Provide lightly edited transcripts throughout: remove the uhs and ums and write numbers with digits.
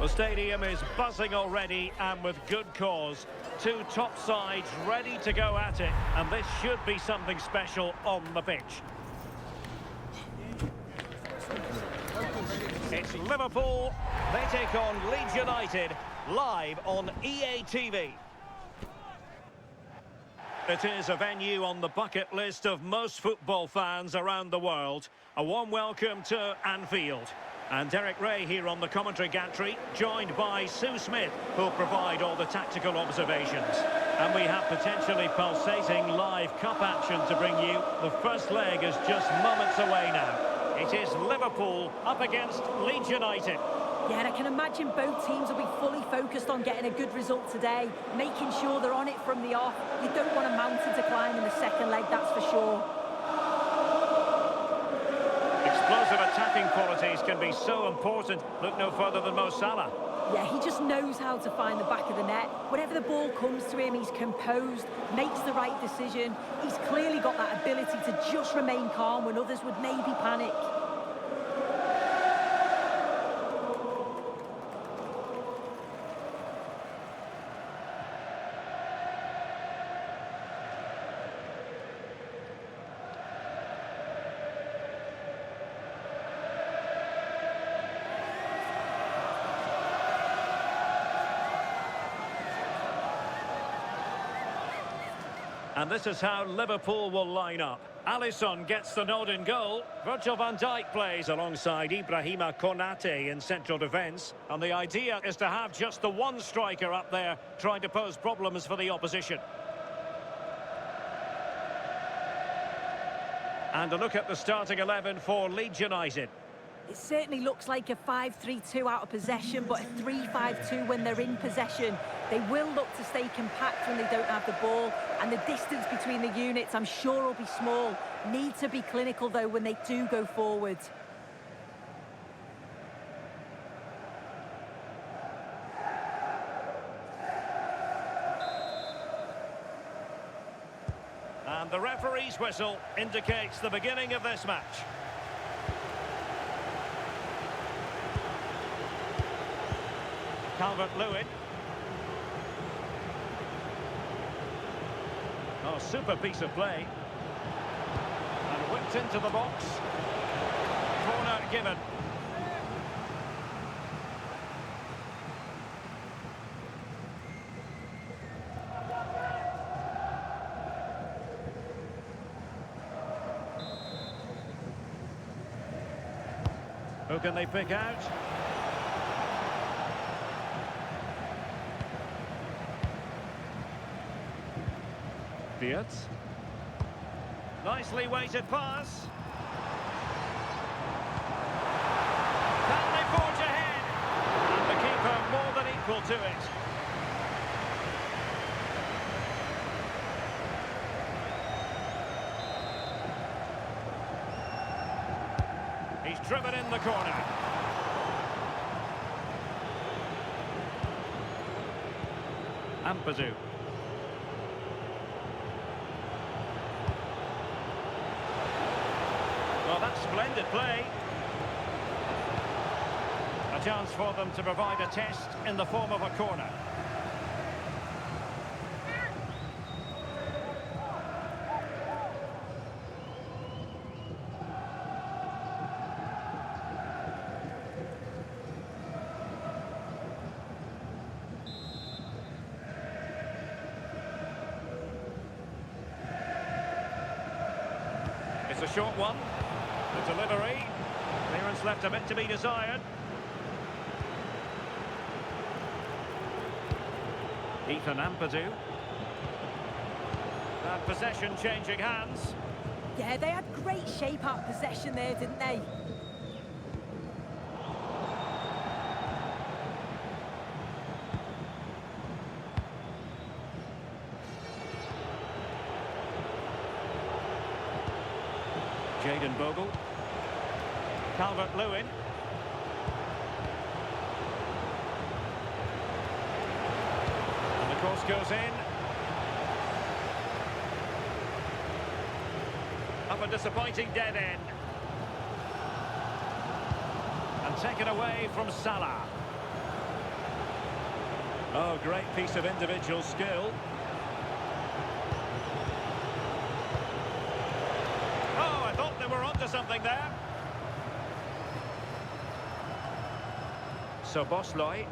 The stadium is buzzing already, and with good cause. Two top sides ready to go at it, and this should be something special on the pitch. It's Liverpool. They take on Leeds United live on EA TV. It is a venue on the bucket list of most football fans around the world. A warm welcome to Anfield. And Derek Ray here on the commentary gantry, joined by Sue Smith, who'll provide all the tactical observations. And we have potentially pulsating live cup action to bring you. The first leg is just moments away now. It is Liverpool up against Leeds United. Yeah, and I can imagine both teams will be fully focused on getting a good result today, making sure they're on it from the off. You don't want a mountain to climb in the second leg, that's for sure. Explosive attacking qualities can be so important. Look no further than Mo Salah. Yeah, he just knows how to find the back of the net. Whenever the ball comes to him, he's composed, makes the right decision. He's clearly got that ability to just remain calm when others would maybe panic. And this is how Liverpool will line up. Alisson gets the nod in goal. Virgil van Dijk plays alongside Ibrahima Konate in central defence. And the idea is to have just the one striker up there trying to pose problems for the opposition. And a look at the starting 11 for Leeds United. It certainly looks like a 5-3-2 out of possession, but a 3-5-2 when they're in possession. They will look to stay compact when they don't have the ball, and the distance between the units, I'm sure, will be small. Need to be clinical, though, when they do go forward. And the referee's whistle indicates the beginning of this match. Calvert-Lewin. Oh, super piece of play. And whipped into the box. Corner given. Who can they pick out? Fiat. Nicely weighted pass. Can they forge ahead? And the keeper more than equal to it. He's driven in the corner. Ampadu. Well, that's splendid play. A chance for them to provide a test in the form of a corner. It's a short one. The delivery. Clearance left a bit to be desired. Ethan Ampadu. And possession changing hands. Yeah, they had great shape out possession there, didn't they? Jayden Bogle. Calvert-Lewin. And the cross goes in. Up a disappointing dead end. And taken away from Salah. Oh, great piece of individual skill. Oh, I thought they were onto something there. So Bosloy.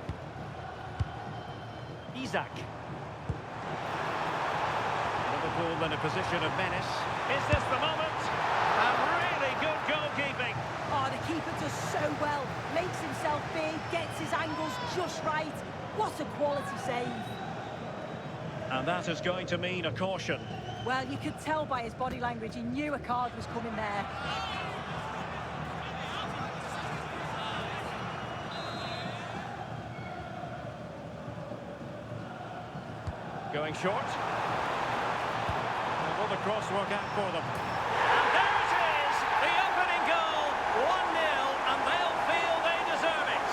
Isak. Liverpool in a position of menace. Is this the moment? And really good goalkeeping. Oh, the keeper does so well. Makes himself big, gets his angles just right. What a quality save. And that is going to mean a caution. Well, you could tell by his body language he knew a card was coming there. Going short. And will the cross work out for them? And there it is! The opening goal! 1-0, and they'll feel they deserve it.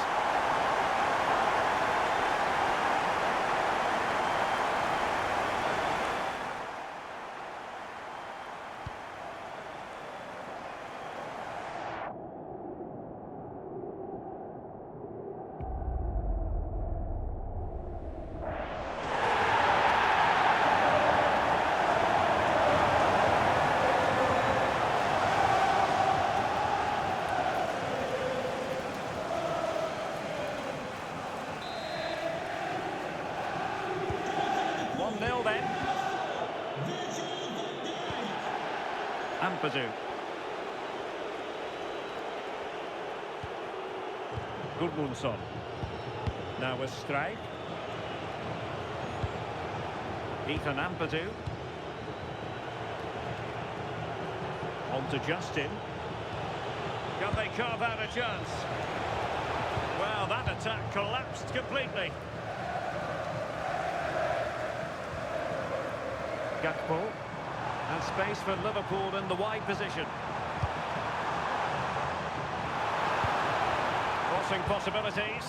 Then. Ampadu. Gudmundsson. Now with Strike. Ethan Ampadu. On to Justin. Can they carve out a chance? Well, that attack collapsed completely. Gakpo, and space for Liverpool in the wide position. Crossing possibilities.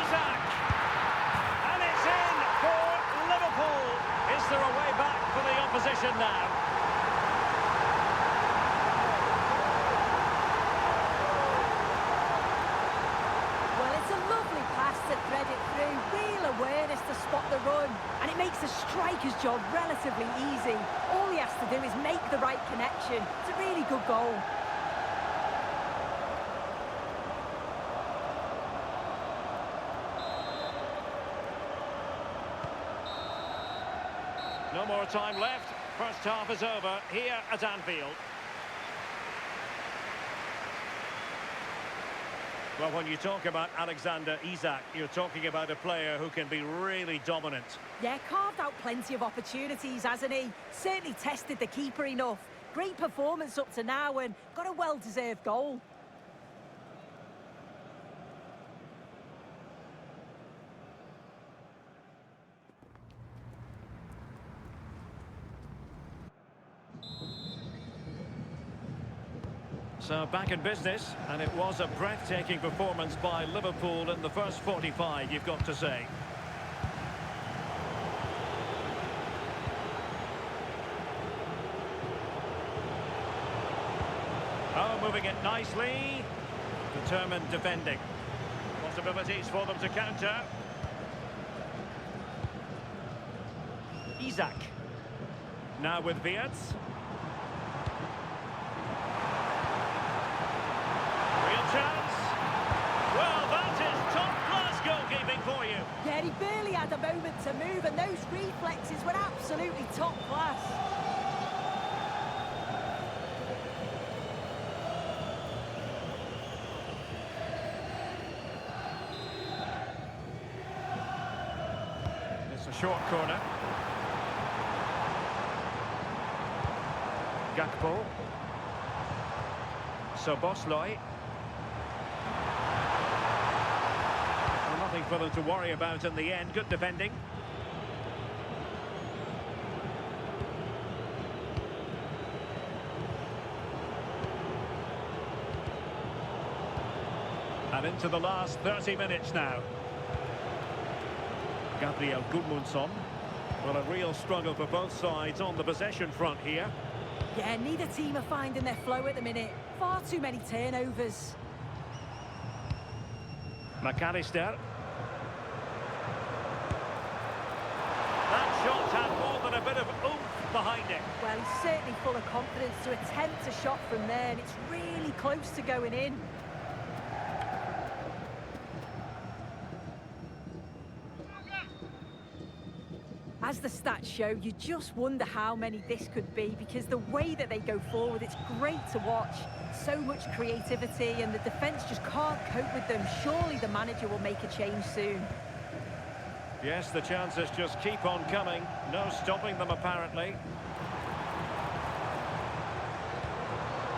Isak! And it's in for Liverpool. Is there a way back for the opposition now? Well, it's a lovely pass to thread it through. Real awareness to spot the run. And it makes the striker's job relatively easy. All he has to do is make the right connection. It's a really good goal. No more time left. First half is over here at Anfield. Well, when you talk about Alexander Isak, you're talking about a player who can be really dominant. Yeah, carved out plenty of opportunities, hasn't he? Certainly tested the keeper enough. Great performance up to now and got a well-deserved goal. So back in business, and it was a breathtaking performance by Liverpool in the first 45, you've got to say. Oh, moving it nicely. Determined defending. Possibilities for them to counter. Isak. Now with Wirtz. Chance. Well, that is top-class goalkeeping for you. Yeah, he barely had a moment to move, and those reflexes were absolutely top class. It's a short corner. Gakpo. So Bosloy. Nothing for them to worry about in the end. Good defending. And into the last 30 minutes now. Gabriel Gudmundsson. Well, a real struggle for both sides on the possession front here. Yeah, neither team are finding their flow at the minute. Far too many turnovers. McAllister. shot had more than a bit of oomph behind it. Well, he's certainly full of confidence to attempt a shot from there, and it's really close to going in. As the stats show, you just wonder how many this could be, because the way that they go forward, it's great to watch. So much creativity, and the defence just can't cope with them. Surely the manager will make a change soon. Yes, the chances just keep on coming. No stopping them, apparently.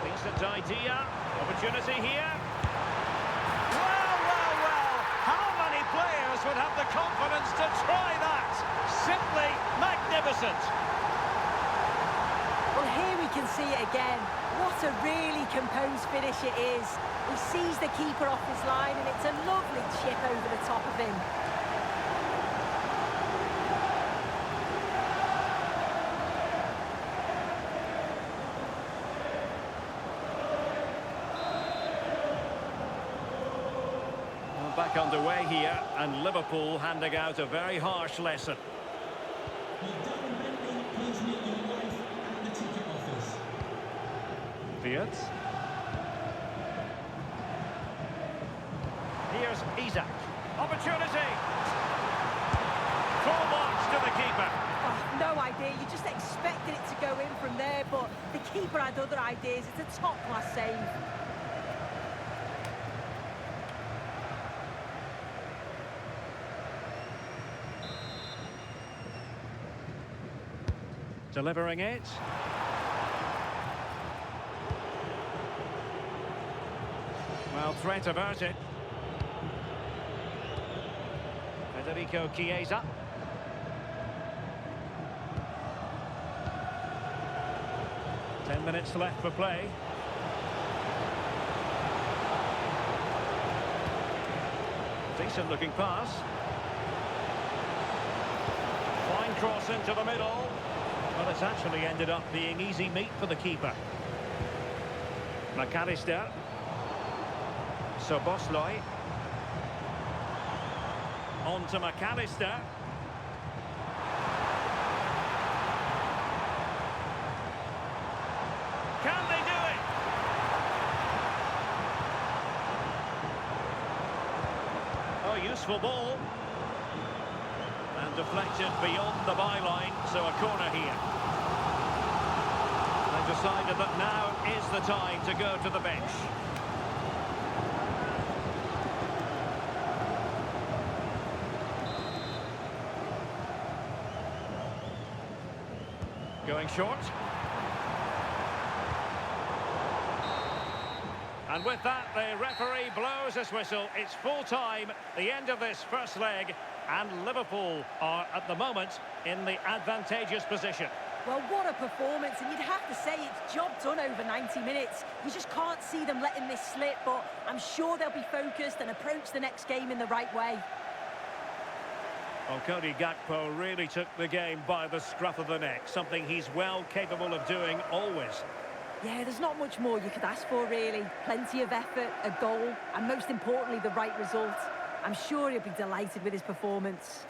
Decent idea. Opportunity here. Well. How many players would have the confidence to try that? Simply magnificent. Well, here we can see it again. What a really composed finish it is. He sees the keeper off his line, and it's a lovely chip over the top of him. Back underway here, and Liverpool handing out a very harsh lesson. Fiat. Here's Isak. Opportunity. Full marks to the keeper. Oh, no idea. You just expected it to go in from there, but the keeper had other ideas. It's a top-class save. Delivering it. Well, threat averted. Federico Chiesa. Ten minutes left for play. Decent looking pass. Fine cross into the middle. Well, it's actually ended up being easy meat for the keeper. McAllister. Szoboszlai. On to McAllister. Can they do it? Oh, useful ball. And deflected beyond the byline, so a corner here. They've decided that now is the time to go to the bench. Going short. And with that, the referee blows his whistle. It's full time, the end of this first leg, and Liverpool are at the moment in the advantageous position. Well, what a performance, and you'd have to say it's job done over 90 minutes. You just can't see them letting this slip, but I'm sure they'll be focused and approach the next game in the right way. Well, Cody Gakpo really took the game by the scruff of the neck, something he's well capable of doing always. Yeah, there's not much more you could ask for, really. Plenty of effort, a goal, and most importantly, the right result. I'm sure he'll be delighted with his performance.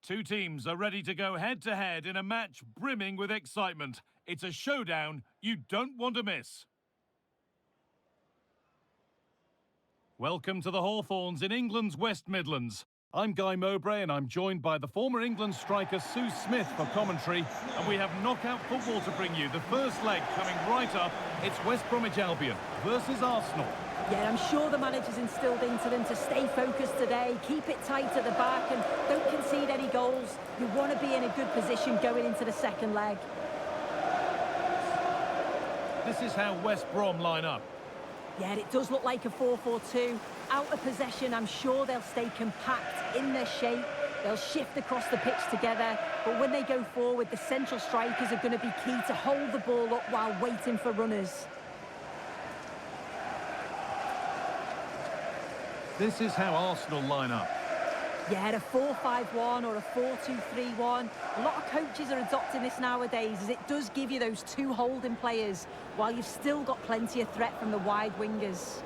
Two teams are ready to go head-to-head in a match brimming with excitement. It's a showdown you don't want to miss. Welcome to the Hawthorns in England's West Midlands. I'm Guy Mowbray and I'm joined by the former England striker Sue Smith for commentary. And we have knockout football to bring you. The first leg coming right up. It's West Bromwich Albion versus Arsenal. Yeah, I'm sure the manager's instilled into them to stay focused today, keep it tight at the back and don't concede any goals. You want to be in a good position going into the second leg. This is how West Brom line up. Yeah, it does look like a 4-4-2. Out of possession, I'm sure they'll stay compact in their shape. They'll shift across the pitch together. But when they go forward, the central strikers are going to be key to hold the ball up while waiting for runners. This is how Arsenal line up. Yeah, a 4-5-1 or a 4-2-3-1. A lot of coaches are adopting this nowadays as it does give you those two holding players while you've still got plenty of threat from the wide wingers.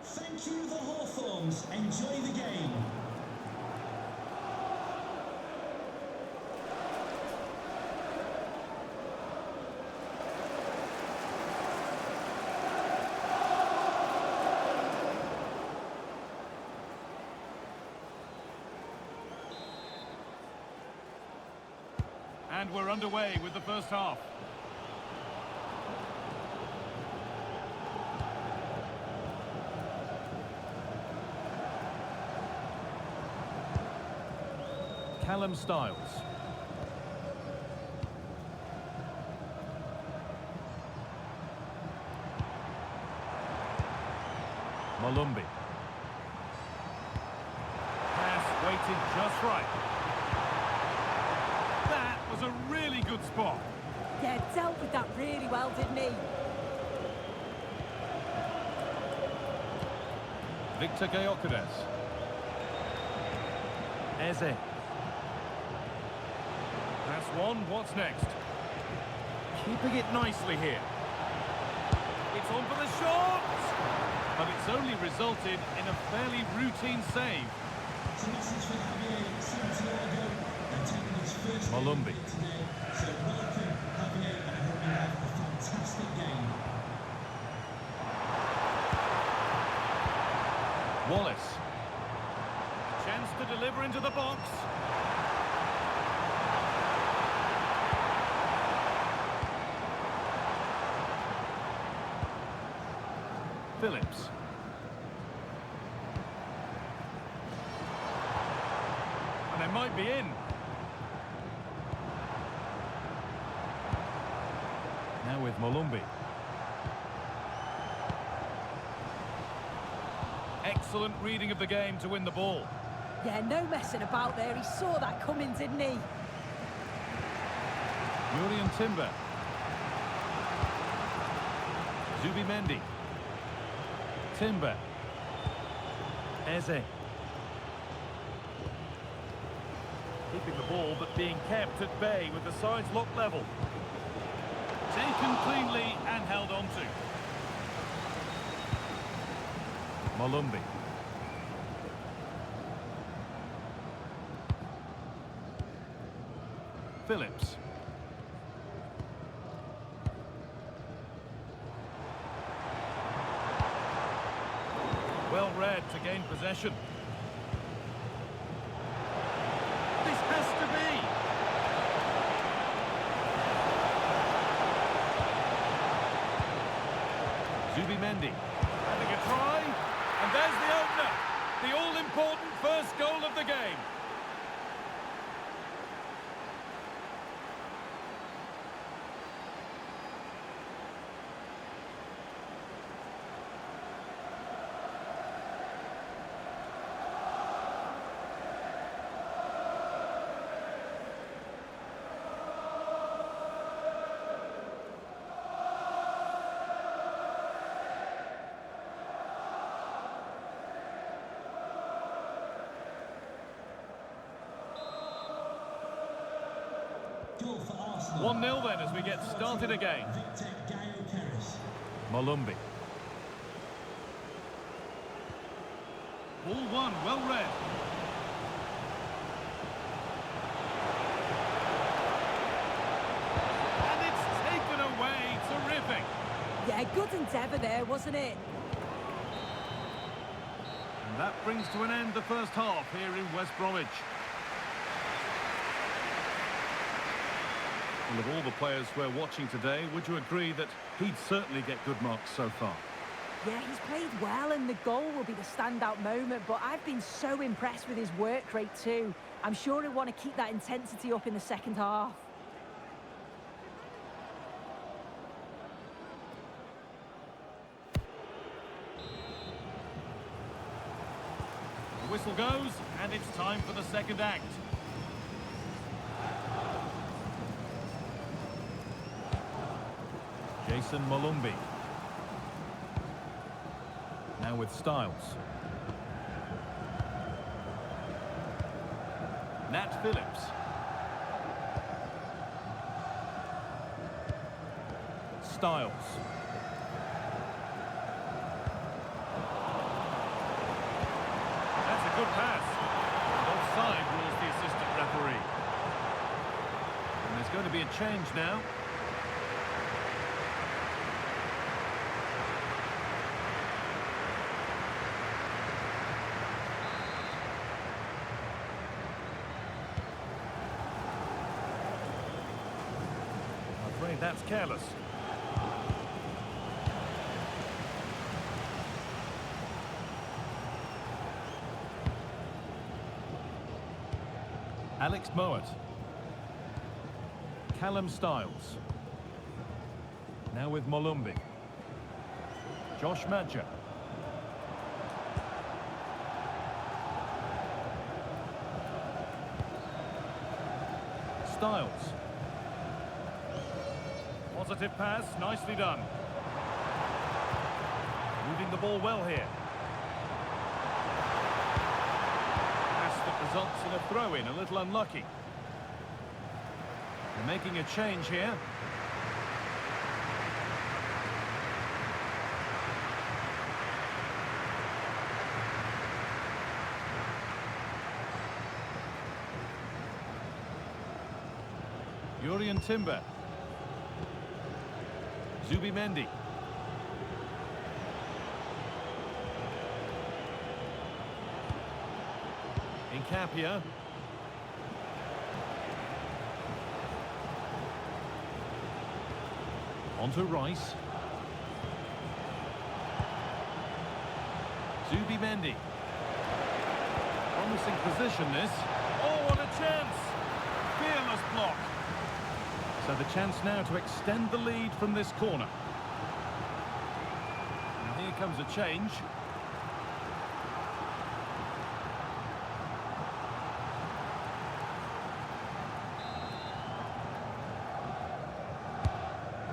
Thank you, the Hawthorns. Enjoy the game. And we're underway with the first half. Callum Styles. Malumbi. Pass weighted just right. That was a really good spot. Yeah, dealt with that really well, didn't he? Victor Gyökeres. Eze. That's one. What's next? Keeping it nicely here. It's on for the shot! But it's only resulted in a fairly routine save. It's a message for Javier Santiago. They're taking his first Malumbi. game today. So welcome, Javier, and I hope you have a fantastic game. Wallace. A chance to deliver into the box. Phillips. And they might be in. Now with Malumbi. Excellent reading of the game to win the ball. Yeah, no messing about there. He saw that coming, didn't he? Julian Timber. Zubimendi. Timber. Eze. Keeping the ball but being kept at bay with the sides locked level. Taken cleanly and held on to. Malumbi. Phillips. Well read to gain possession. This has to be. Zubimendi having a try, and there's the opener. The all-important first goal of the game. Goal for Arsenal. 1-0 then as we get started again. Victor Gyökeres. Malumbi. Ball one, well read. And it's taken away. Terrific. Yeah, good endeavour there, wasn't it? And that brings to an end the first half here in West Bromwich. And of all the players we're watching today, would you agree that he'd certainly get good marks so far? Yeah, he's played well and the goal will be the standout moment, but I've been so impressed with his work rate too. I'm sure he'll want to keep that intensity up in the second half. The whistle goes, and it's time for the second act. Jason Malumbi. Now with Styles. Nat Phillips. Styles. That's a good pass. Offside rules the assistant referee. And there's going to be a change now. I'm afraid that's careless. Alex Mowat. Callum Styles. Now with Malumbi. Josh Madger. Styles. Positive pass, nicely done. Moving the ball well here. Pass that results in a throw-in, a little unlucky. They're making a change here. Timber. Zubimendi. Incapia. Onto Rice. Zubimendi. Promising position this. Oh, what a chance! Fearless block. So the chance now to extend the lead from this corner. And here comes a change.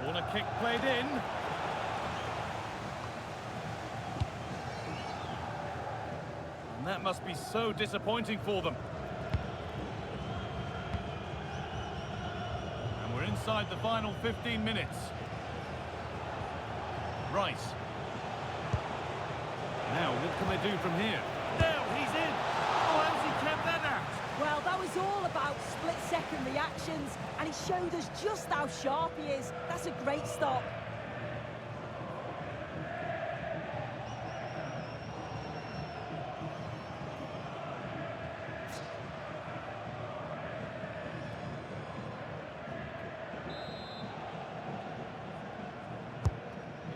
Corner kick played in. And that must be so disappointing for them. Inside the final 15 minutes. Rice. Now, what can they do from here? Now, he's in! Oh, how's he kept that out? Well, that was all about split-second reactions, and he showed us just how sharp he is. That's a great stop.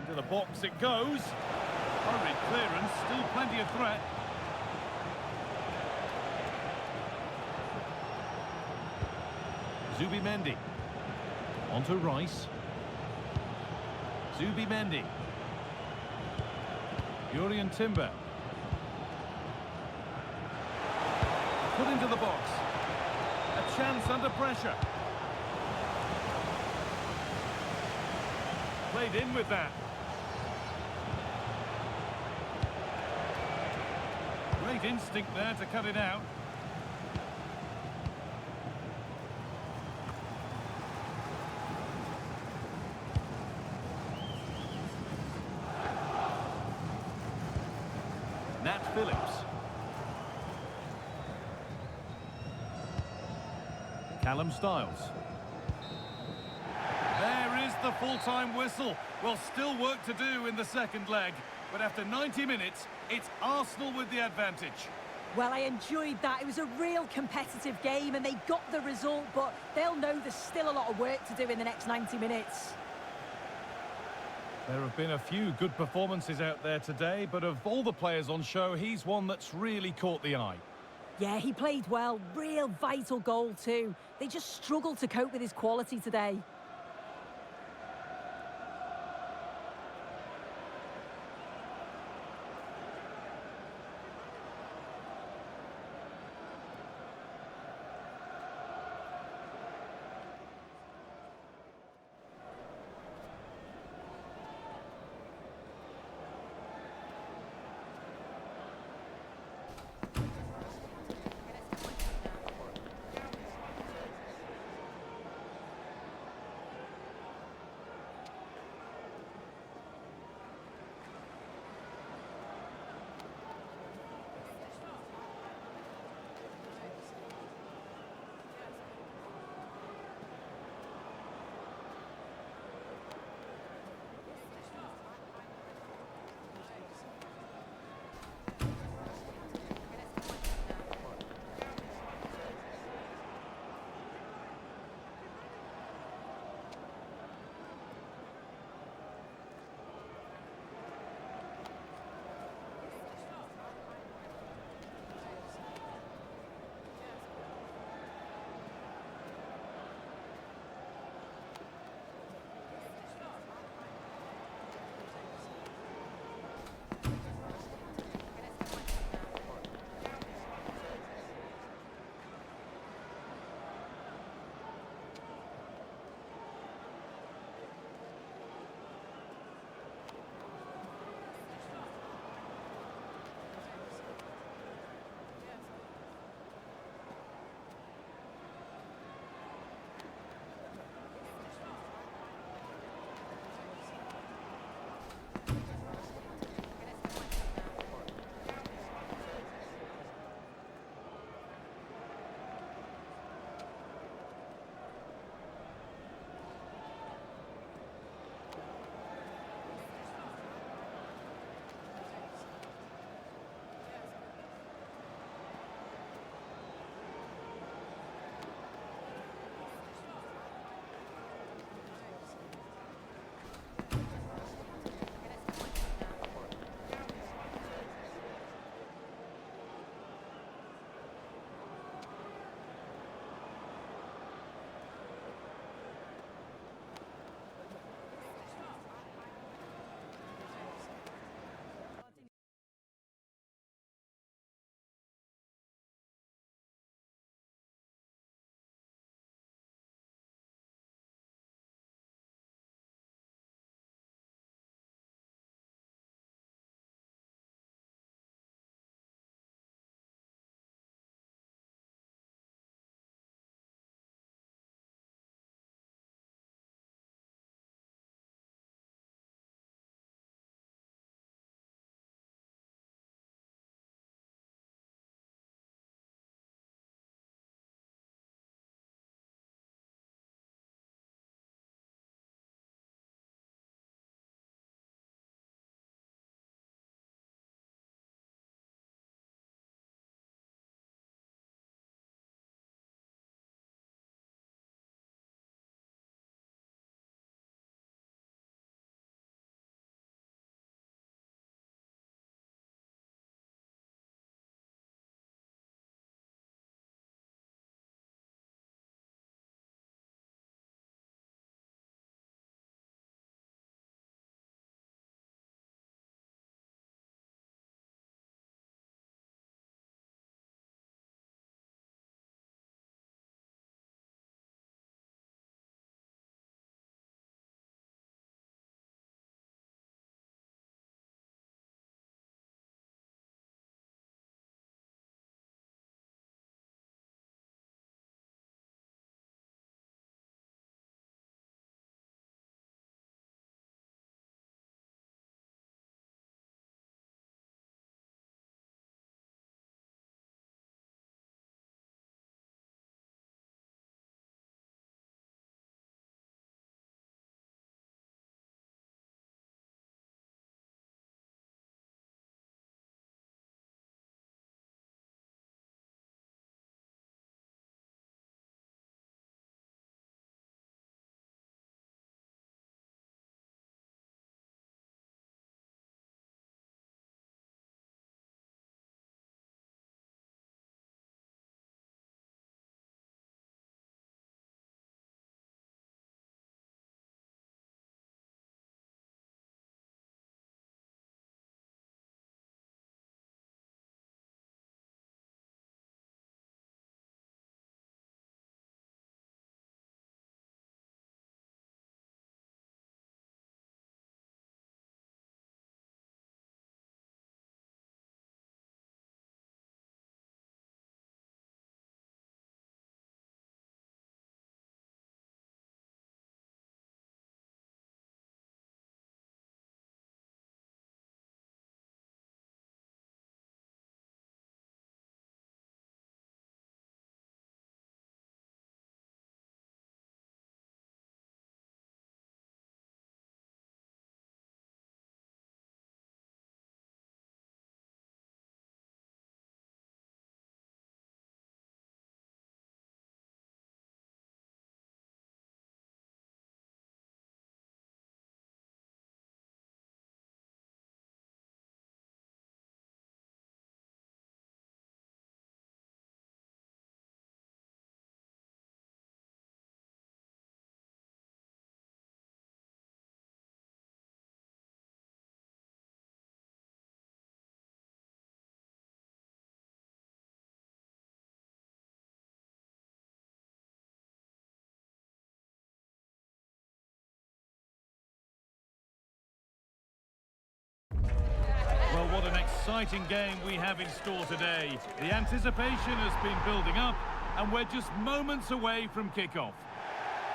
To the box it goes. Hurried clearance, still plenty of threat. Zubimendi. Onto Rice. Zubimendi. Timber. Put into the box. A chance under pressure. Played in with that. Great instinct there to cut it out. Nat Phillips. Callum Styles. There is the full-time whistle. Well, still work to do in the second leg. But after 90 minutes, it's Arsenal with the advantage. Well, I enjoyed that. It was a real competitive game and they got the result, but they'll know there's still a lot of work to do in the next 90 minutes. There have been a few good performances out there today, but of all the players on show, he's one that's really caught the eye. Yeah, he played well. Real vital goal too. They just struggled to cope with his quality today. exciting game we have in store today. The anticipation has been building up, and we're just moments away from kickoff.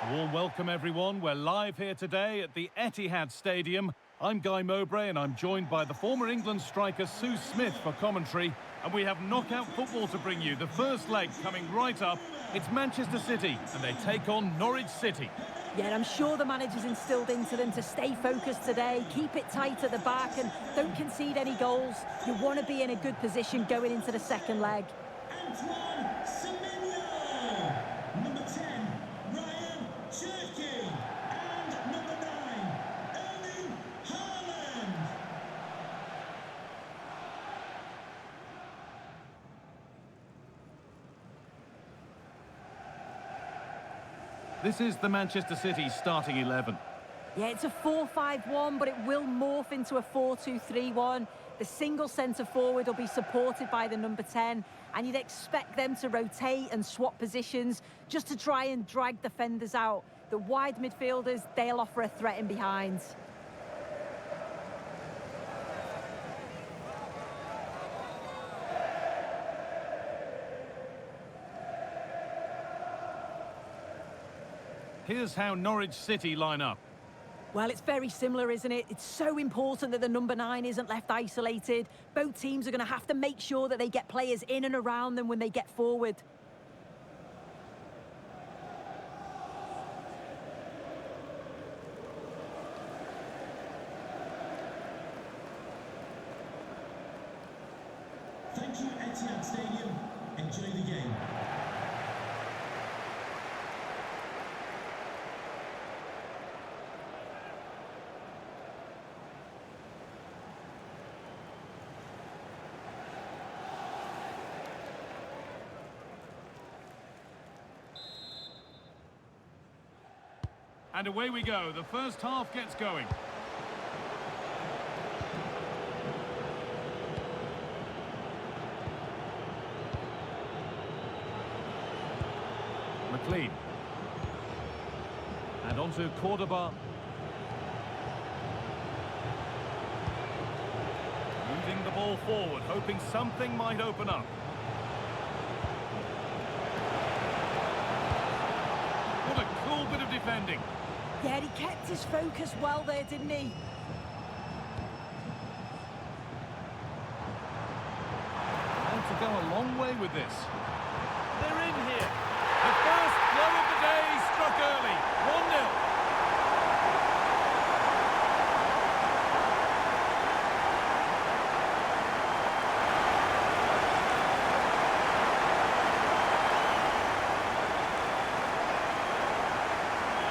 A warm welcome, everyone. We're live here today at the Etihad Stadium. I'm Guy Mowbray, and I'm joined by the former England striker Sue Smith for commentary. And we have knockout football to bring you. The first leg coming right up. It's Manchester City, and they take on Norwich City. Yeah, I'm sure the manager's instilled into them to stay focused today, keep it tight at the back and don't concede any goals. You want to be in a good position going into the second leg. This is the Manchester City starting 11. Yeah, it's a 4-5-1, but it will morph into a 4-2-3-1. The single centre forward will be supported by the number 10, and you'd expect them to rotate and swap positions just to try and drag defenders out. The wide midfielders, they'll offer a threat in behind. Here's how Norwich City line up. Well, it's very similar, isn't it? It's so important that the number 9 isn't left isolated. Both teams are going to have to make sure that they get players in and around them when they get forward. Thank you, Etihad Stadium. Enjoy the game. And away we go. The first half gets going. McLean. And on to Cordoba. Moving the ball forward, hoping something might open up. What a cool bit of defending. Yeah, he kept his focus well there, didn't he? And to go a long way with this. They're in here. The first blow of the day struck early. 1-0.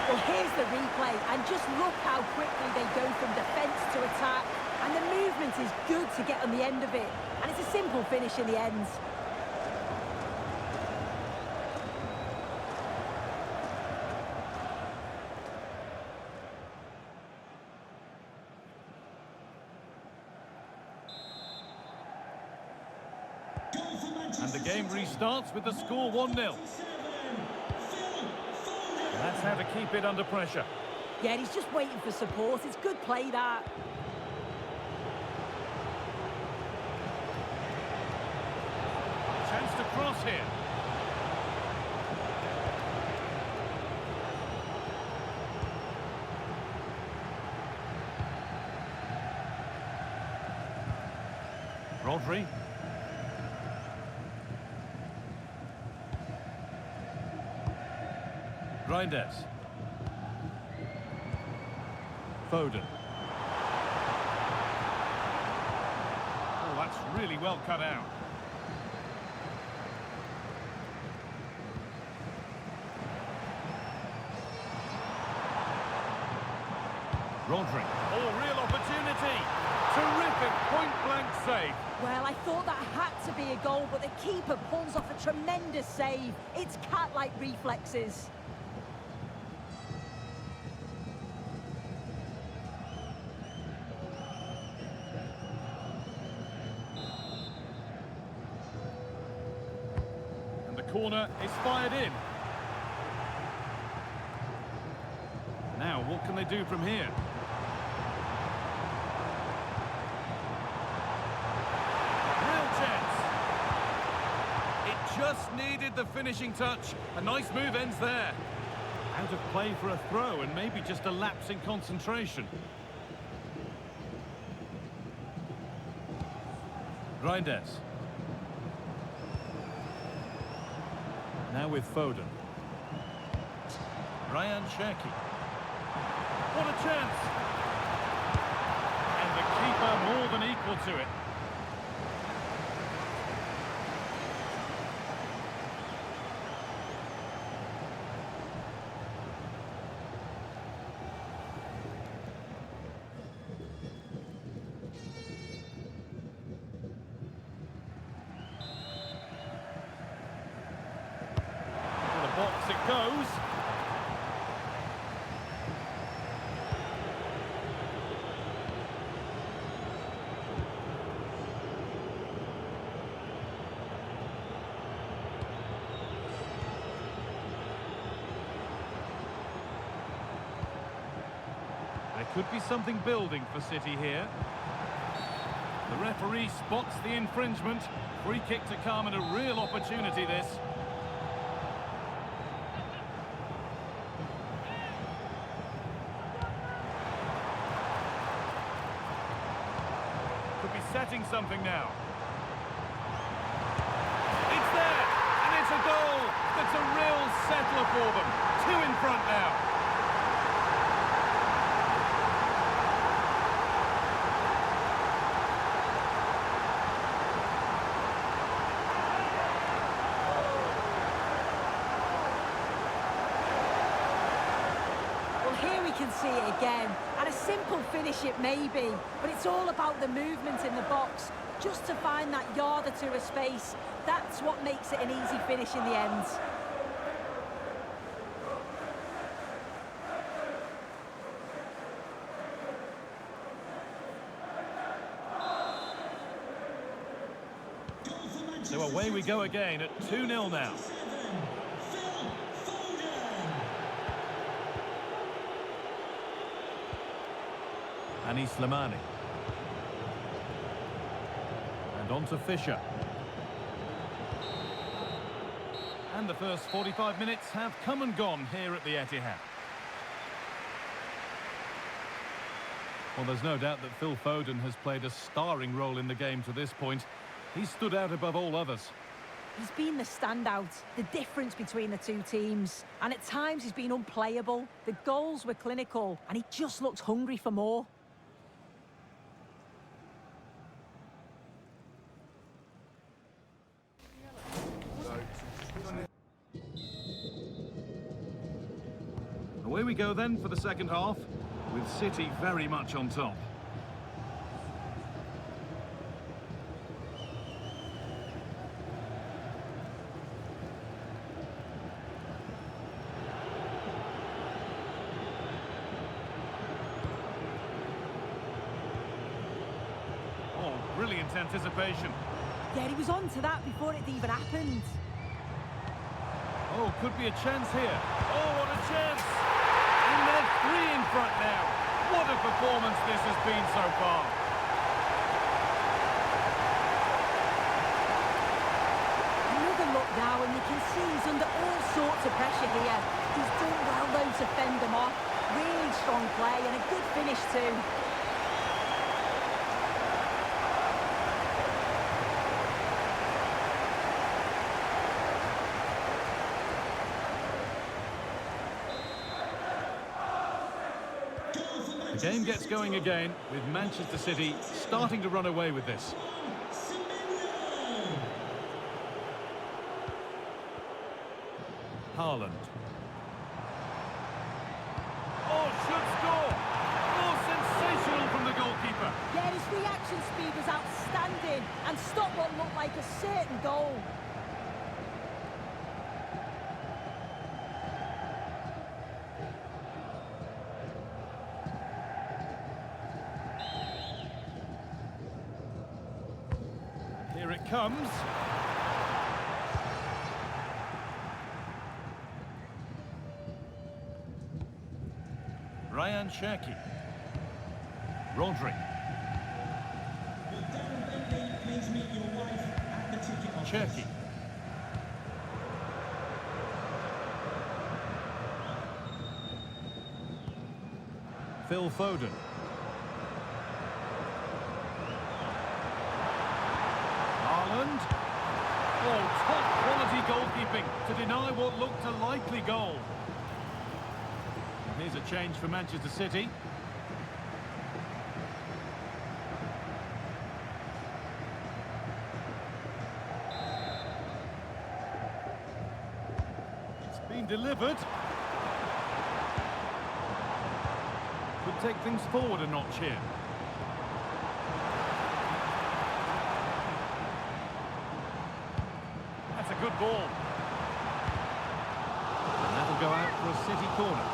Well, here's the replay, and just look how quickly they go from defence to attack. And the movement is good to get on the end of it. And it's a simple finish in the end. And the game restarts with the score 1-0. That's how to keep it under pressure. Yeah, he's just waiting for support. It's good play, that. Chance to cross here. Rodri. Reinders. Foden. Oh, that's really well cut out. Rodri. Oh, real opportunity. Terrific point-blank save. Well, I thought that had to be a goal, but the keeper pulls off a tremendous save. It's cat-like reflexes. Corner is fired in. Now, what can they do from here? Just needed the finishing touch. A nice move ends there. Out of play for a throw and maybe just a lapse in concentration. Reinders. Now with Foden. Ryan Cherki. What a chance! And the keeper more than equal to it. To the box it goes. There could be something building for City here. The referee spots the infringement. Free kick to come and a real opportunity this. Could be setting something now. It's there! And it's a goal! That's a real settler for them. 2 in front now. Here we can see it again, and a simple finish it may be, but it's all about the movement in the box, just to find that yard or two of space. That's what makes it an easy finish in the end. So away we go again at 2-0 now. Anis Slimani. And on to Fisher. And the first 45 minutes have come and gone here at the Etihad. Well, there's no doubt that Phil Foden has played a starring role in the game to this point. He's stood out above all others. He's been the standout, the difference between the two teams. And at times he's been unplayable. The goals were clinical, and he just looks hungry for more. Away we go then for the second half, with City very much on top. Oh, brilliant anticipation. Yeah, he was on to that before it even happened. Oh, could be a chance here. Oh, what a chance! And they're 3 in front now. What a performance this has been so far. Another look now, and you can see he's under all sorts of pressure here. He's done well, though, to fend them off. Really strong play and a good finish too. The game gets going again with Manchester City starting to run away with this. Haaland. Oh, should score! Oh, sensational from the goalkeeper. Yeah, his reaction speed was outstanding and stopped what looked like a certain goal. Here it comes. Ryan Cherki. Rodri. Cherki. Phil Foden. Haaland. Oh, top quality goalkeeping to deny what looked a likely goal. Here's a change for Manchester City. It's been delivered. Could take things forward a notch here. That's a good ball. And that'll go out for a City corner.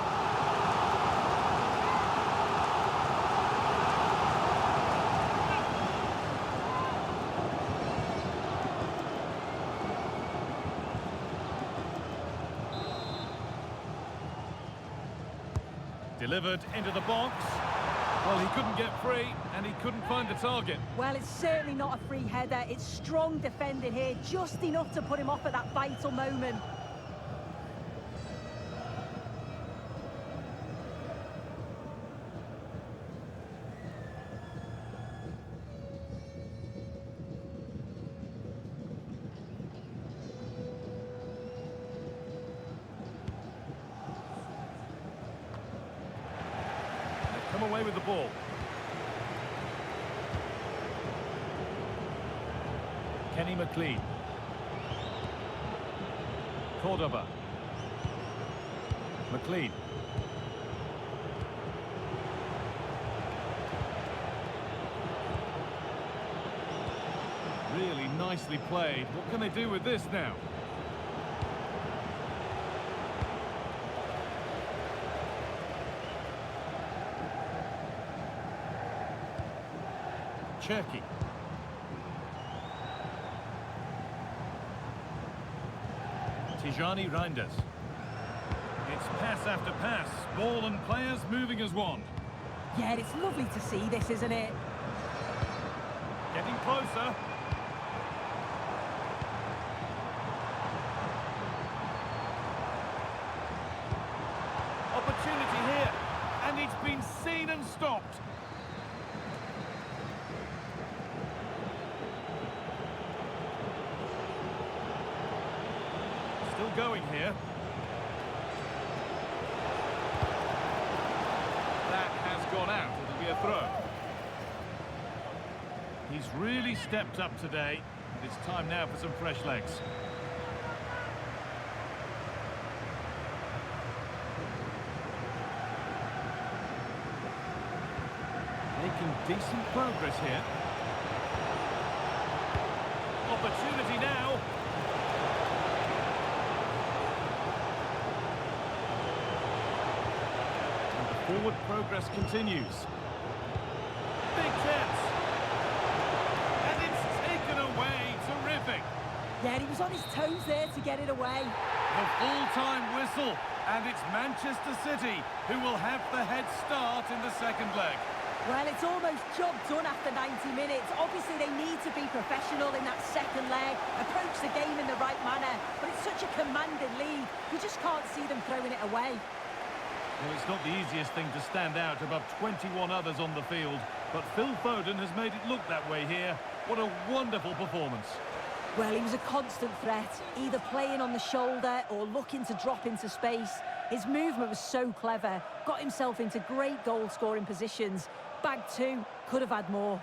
Delivered into the box. Well, he couldn't get free, and he couldn't find the target. Well, it's certainly not a free header. It's strong defending here, just enough to put him off at that vital moment. Come away with the ball. Kenny McLean. Cordoba. McLean. Really nicely played. What can they do with this now? Cherky. Tijani Reinders. It's pass after pass. Ball and players moving as one. Yeah, it's lovely to see this, isn't it? Getting closer. Opportunity here. And it's been seen and stopped. Still going here. That has gone out. It'll be a throw. He's really stepped up today. It's time now for some fresh legs. Making decent progress here. Opportunity now. Forward progress continues. Big chance. And it's taken away. Terrific. Yeah, he was on his toes there to get it away. The full-time whistle. And it's Manchester City who will have the head start in the second leg. Well, it's almost job done after 90 minutes. Obviously, they need to be professional in that second leg, approach the game in the right manner. But it's such a commanding lead, you just can't see them throwing it away. Well, it's not the easiest thing to stand out above 21 others on the field, but Phil Foden has made it look that way here. What a wonderful performance. Well, he was a constant threat, either playing on the shoulder or looking to drop into space. His movement was so clever, got himself into great goal-scoring positions. Bagged two, could have had more.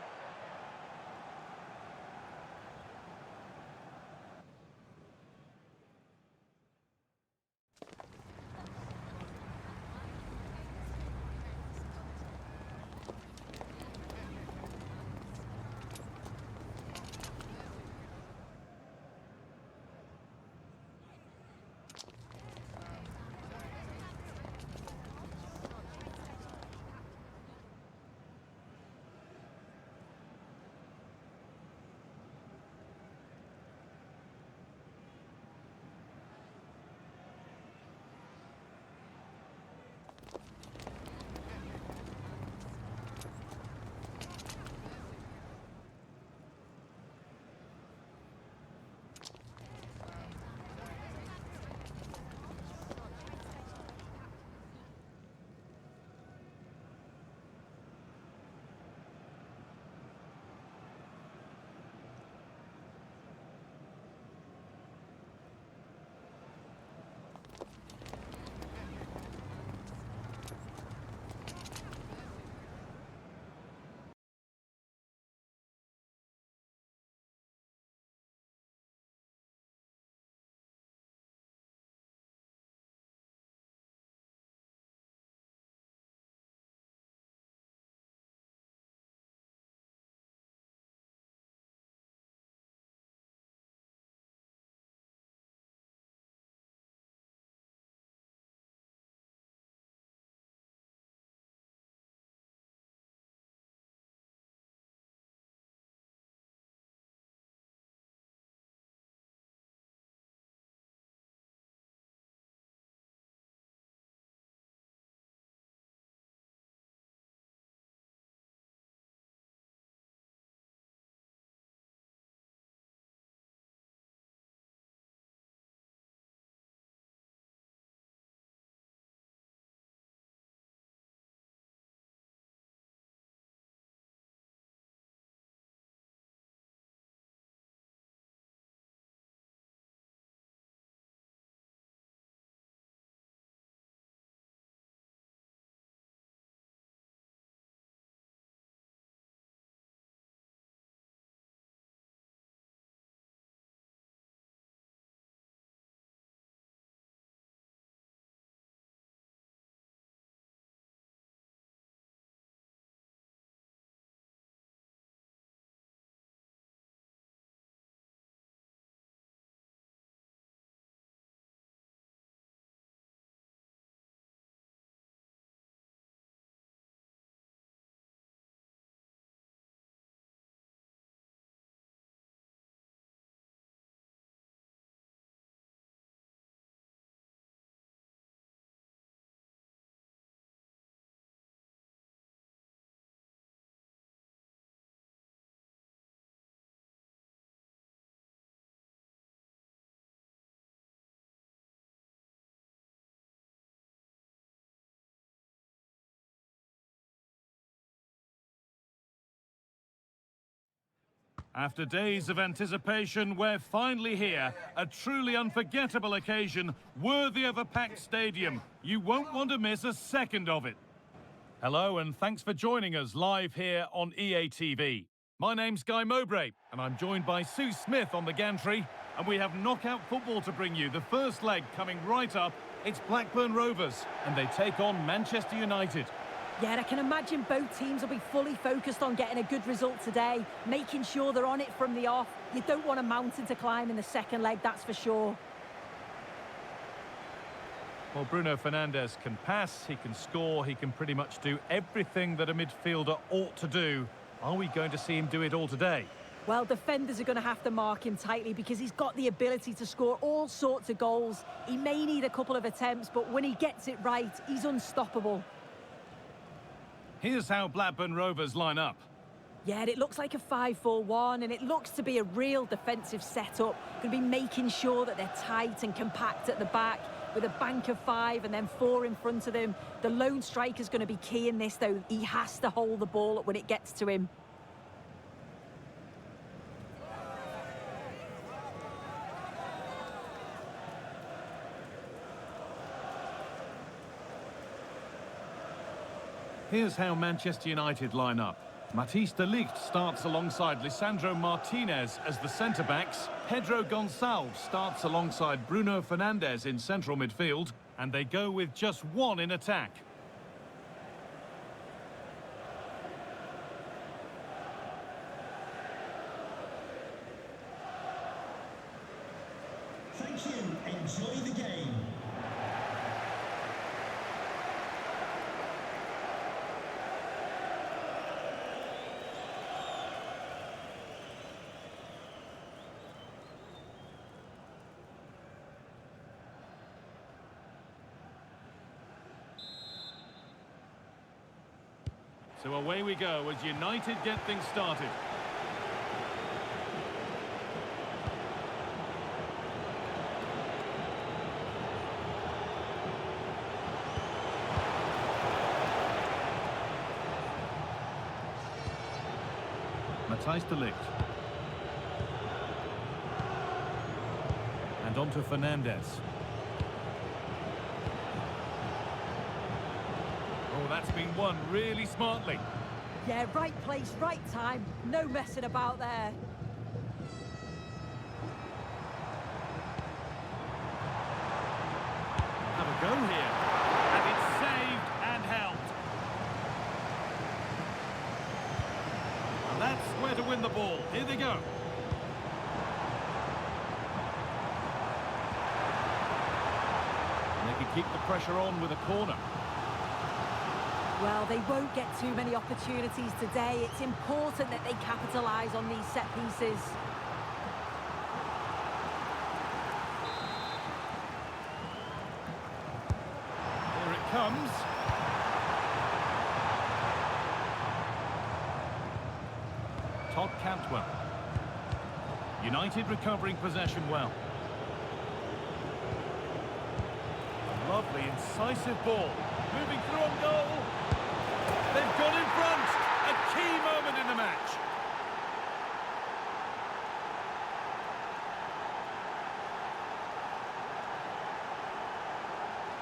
After days of anticipation, we're finally here. A truly unforgettable occasion, worthy of a packed stadium. You won't want to miss a second of it. Hello, and thanks for joining us live here on EA TV. My name's Guy Mowbray, and I'm joined by Sue Smith on the gantry. And we have knockout football to bring you. The first leg coming right up. It's Blackburn Rovers, and they take on Manchester United. Yeah, I can imagine both teams will be fully focused on getting a good result today, making sure they're on it from the off. You don't want a mountain to climb in the second leg, that's for sure. Well, Bruno Fernandes can pass, he can score, he can pretty much do everything that a midfielder ought to do. Are we going to see him do it all today? Well, defenders are going to have to mark him tightly because he's got the ability to score all sorts of goals. He may need a couple of attempts, but when he gets it right, he's unstoppable. Here's how Blackburn Rovers line up. Yeah, it looks like a 5-4-1, and it looks to be a real defensive setup. Going to be making sure that they're tight and compact at the back with a bank of 5 and then 4 in front of them. The lone striker's going to be key in this, though. He has to hold the ball up when it gets to him. Here's how Manchester United line up. Matthijs de Ligt starts alongside Lisandro Martinez as the centre-backs. Pedro Gonçalves starts alongside Bruno Fernandes in central midfield. And they go with just one in attack. Thank you. Enjoy the game. So away we go as United get things started. Matthijs de Ligt. And on to Fernandes. Oh, that's been won really smartly. Yeah, right place, right time. No messing about there. Have a go here. And it's saved and held. And that's where to win the ball. Here they go. And they can keep the pressure on with a corner. Well, they won't get too many opportunities today. It's important that they capitalise on these set pieces. Here it comes. Todd Cantwell. United recovering possession well. A lovely, incisive ball. Moving through on goal. They've got in front. A key moment in the match.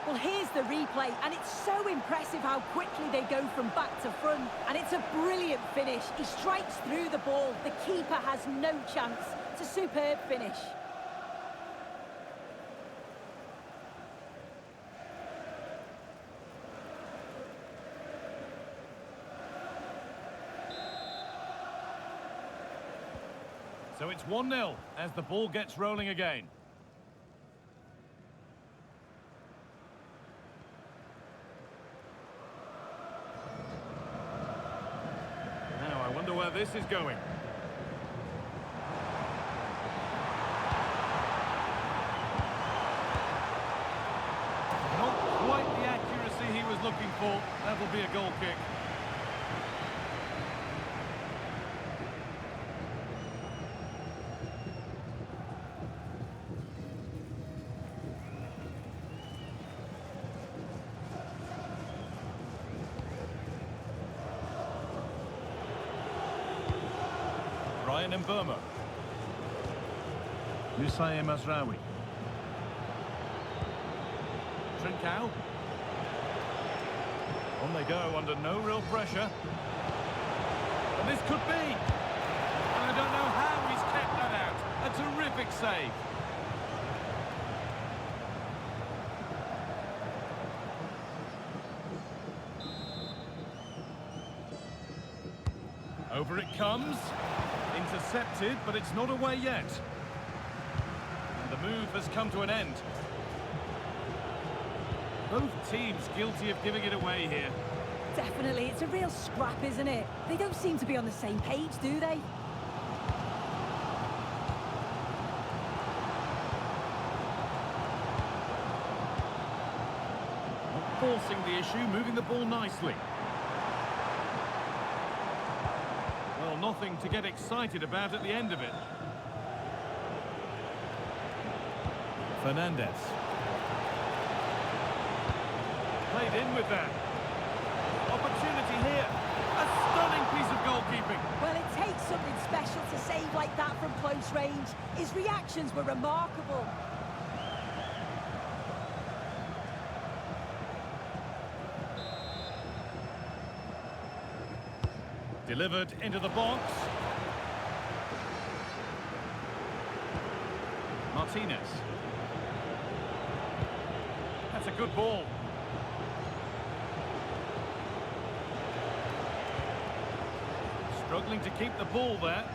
Well, here's the replay, and it's so impressive how quickly they go from back to front. And it's a brilliant finish. He strikes through the ball. The keeper has no chance. It's a superb finish. So it's 1-0 as the ball gets rolling again. Now, I wonder where this is going. Not quite the accuracy he was looking for. That'll be a goal kick. Then Mburmo. Musaye Mazraoui. Trincao. On they go under no real pressure. And this could be. And I don't know how he's kept that out. A terrific save. Over it comes. Intercepted, but it's not away yet. And the move has come to an end. Both teams guilty of giving it away here. Definitely, it's a real scrap, isn't it? They don't seem to be on the same page, do they? Not forcing the issue, moving the ball nicely. Well, nothing to get excited about at the end of it. Fernandez. Played in with that. Opportunity here. A stunning piece of goalkeeping. Well, it takes something special to save like that from close range. His reactions were remarkable. Delivered into the box. Martinez. That's a good ball. Struggling to keep the ball there.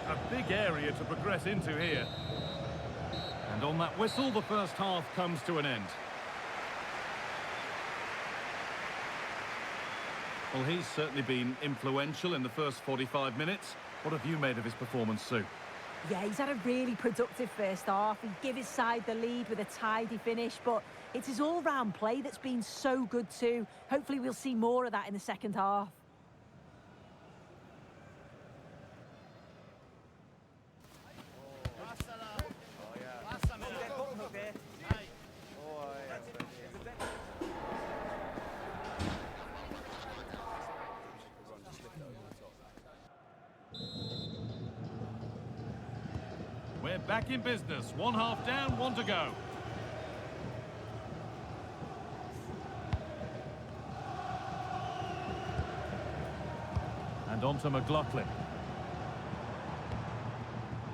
A big area to progress into here. And on that whistle, the first half comes to an end. Well, he's certainly been influential in the first 45 minutes. What have you made of his performance, Sue? Yeah, he's had a really productive first half. He gave his side the lead with a tidy finish, but it's his all-round play that's been so good too. Hopefully we'll see more of that in the second half. We're back in business. One half down, one to go. And on to McLaughlin.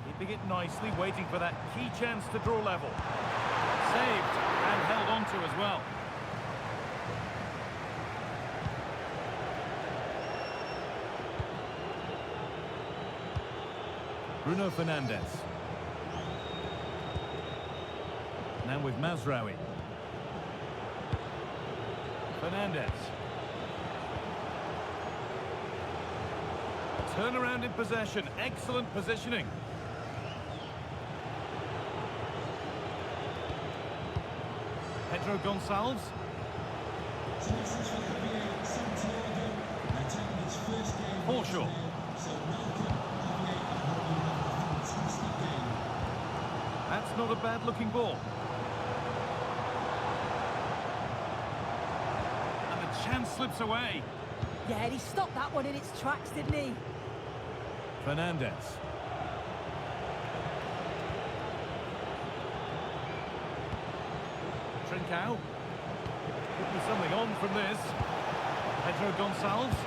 Keeping it nicely, waiting for that key chance to draw level. Saved and held on to as well. Bruno Fernandes. Now with Mazraoui. Fernandes. Turnaround in possession. Excellent positioning. Pedro Gonçalves. Forshaw. That's not a bad-looking ball. And the chance slips away. Yeah, and he stopped that one in its tracks, didn't he? Fernandes. Trincao. Could be something on from this. Pedro Gonçalves.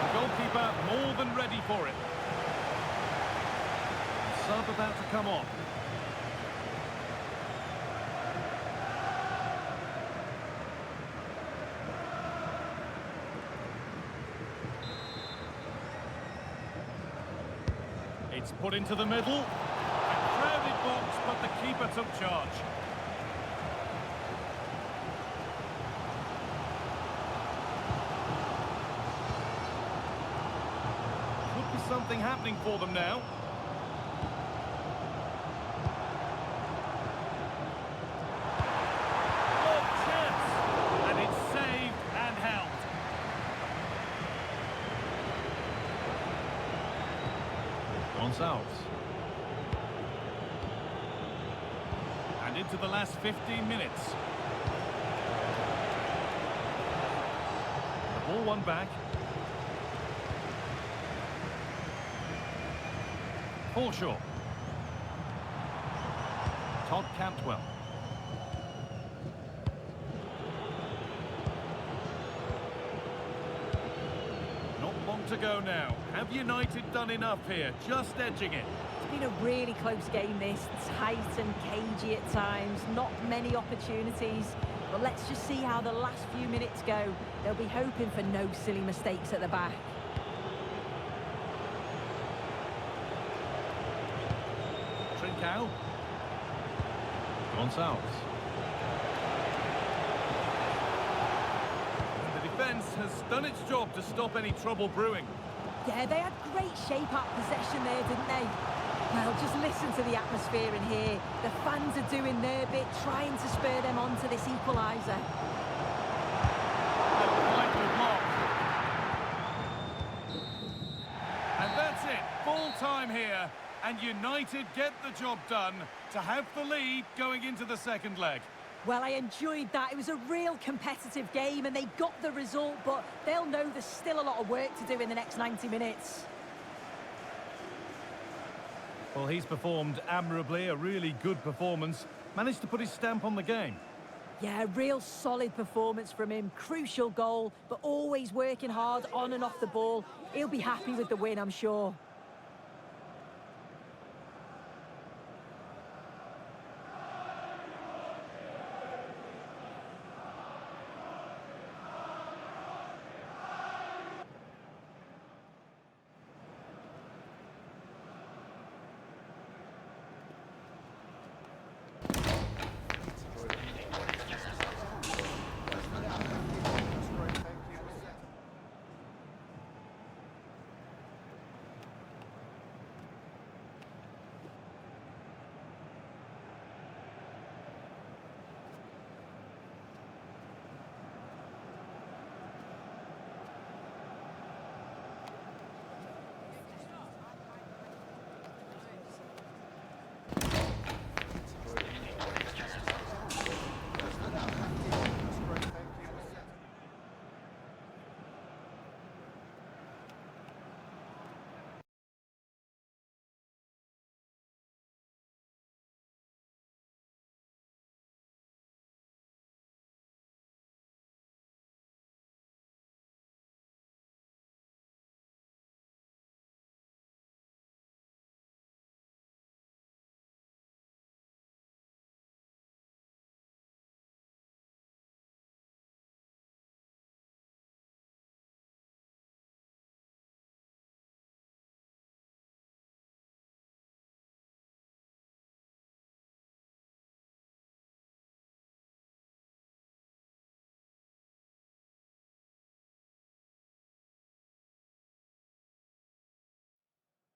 The goalkeeper more than ready for it. Sub about to come on. It's put into the middle. A crowded box, but the keeper took charge. Could be something happening for them now. Oh, chance! And it's saved and held. Gonçalves. And into the last 15 minutes. The Ball one back. Forshaw. Todd Cantwell. Not long to go now. Have United done enough here? Just edging it. It's been a really close game, this. Tight and cagey at times. Not many opportunities. But let's just see how the last few minutes go. They'll be hoping for no silly mistakes at the back. Trincao. Gonçalves. And the defence has done its job to stop any trouble brewing. Yeah, they had great shape-up possession there, didn't they? Well, just listen to the atmosphere in here. The fans are doing their bit, trying to spur them on to this equaliser. And that's it, full time here. And United get the job done to have the lead going into the second leg. Well, I enjoyed that. It was a real competitive game and they got the result, but they'll know there's still a lot of work to do in the next 90 minutes. Well, he's performed admirably, a really good performance. Managed to put his stamp on the game. Yeah, a real solid performance from him. Crucial goal, but always working hard on and off the ball. He'll be happy with the win, I'm sure.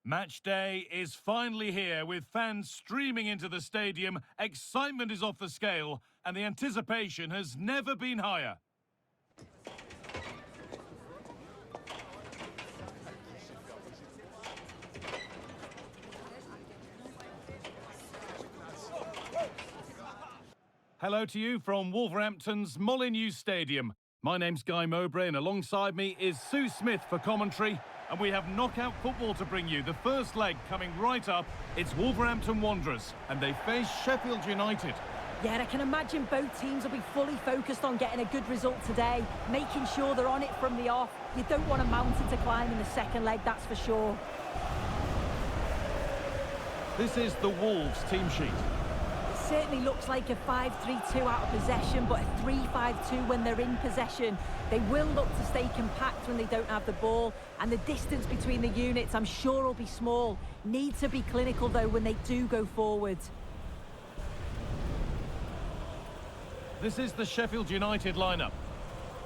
Match day is finally here with fans streaming into the stadium. Excitement is off the scale and the anticipation has never been higher. Hello to you from Wolverhampton's Molineux Stadium. My name's Guy Mowbray and alongside me is Sue Smith for commentary. And we have knockout football to bring you. The first leg coming right up. It's Wolverhampton Wanderers and they face Sheffield United. Yeah, I can imagine both teams will be fully focused on getting a good result today, making sure they're on it from the off. You don't want a mountain to climb in the second leg, that's for sure. This is the Wolves team sheet. Certainly looks like a 5-3-2 out of possession, but a 3-5-2 when they're in possession. They will look to stay compact when they don't have the ball, and the distance between the units I'm sure will be small. Need to be clinical though when they do go forward. This is the Sheffield United lineup.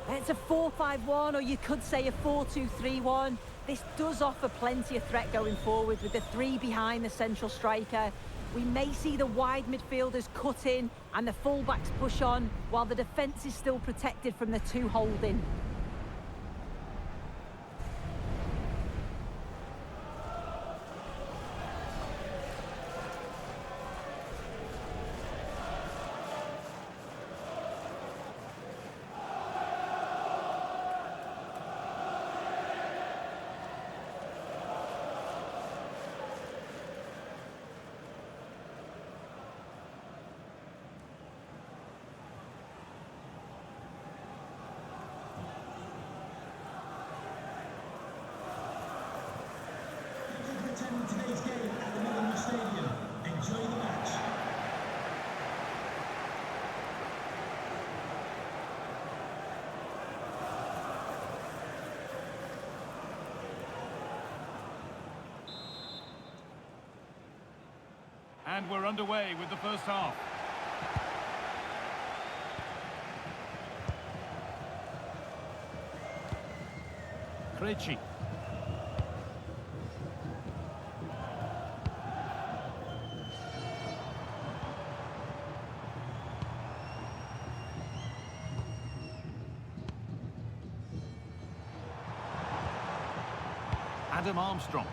It's a 4-5-1, or you could say a 4-2-3-1. This does offer plenty of threat going forward with the three behind the central striker. We may see the wide midfielders cut in and the full-backs push on, while the defence is still protected from the two holding. And we're underway with the first half. Krejci. Adam Armstrong.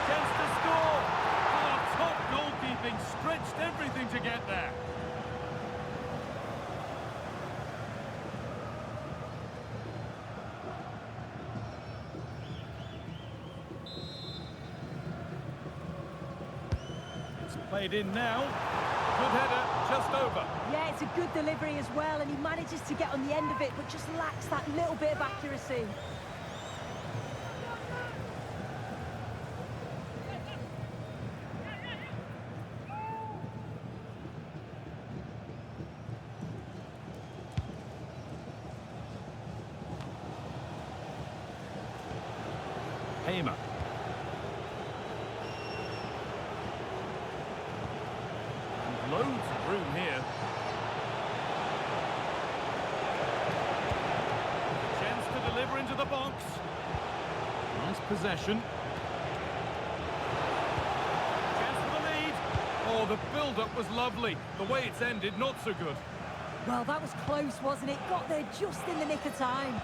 Chance to score. Oh, top goalkeeping, stretched everything to get there. Played in now. Good header, just over. Yeah, it's a good delivery as well, and he manages to get on the end of it, but just lacks that little bit of accuracy. Hamer. Loads of room here. Chance to deliver into the box. Nice possession. Chance for the lead. Oh, the build-up was lovely. The way it's ended, not so good. Well, that was close, wasn't it? Got there just in the nick of time.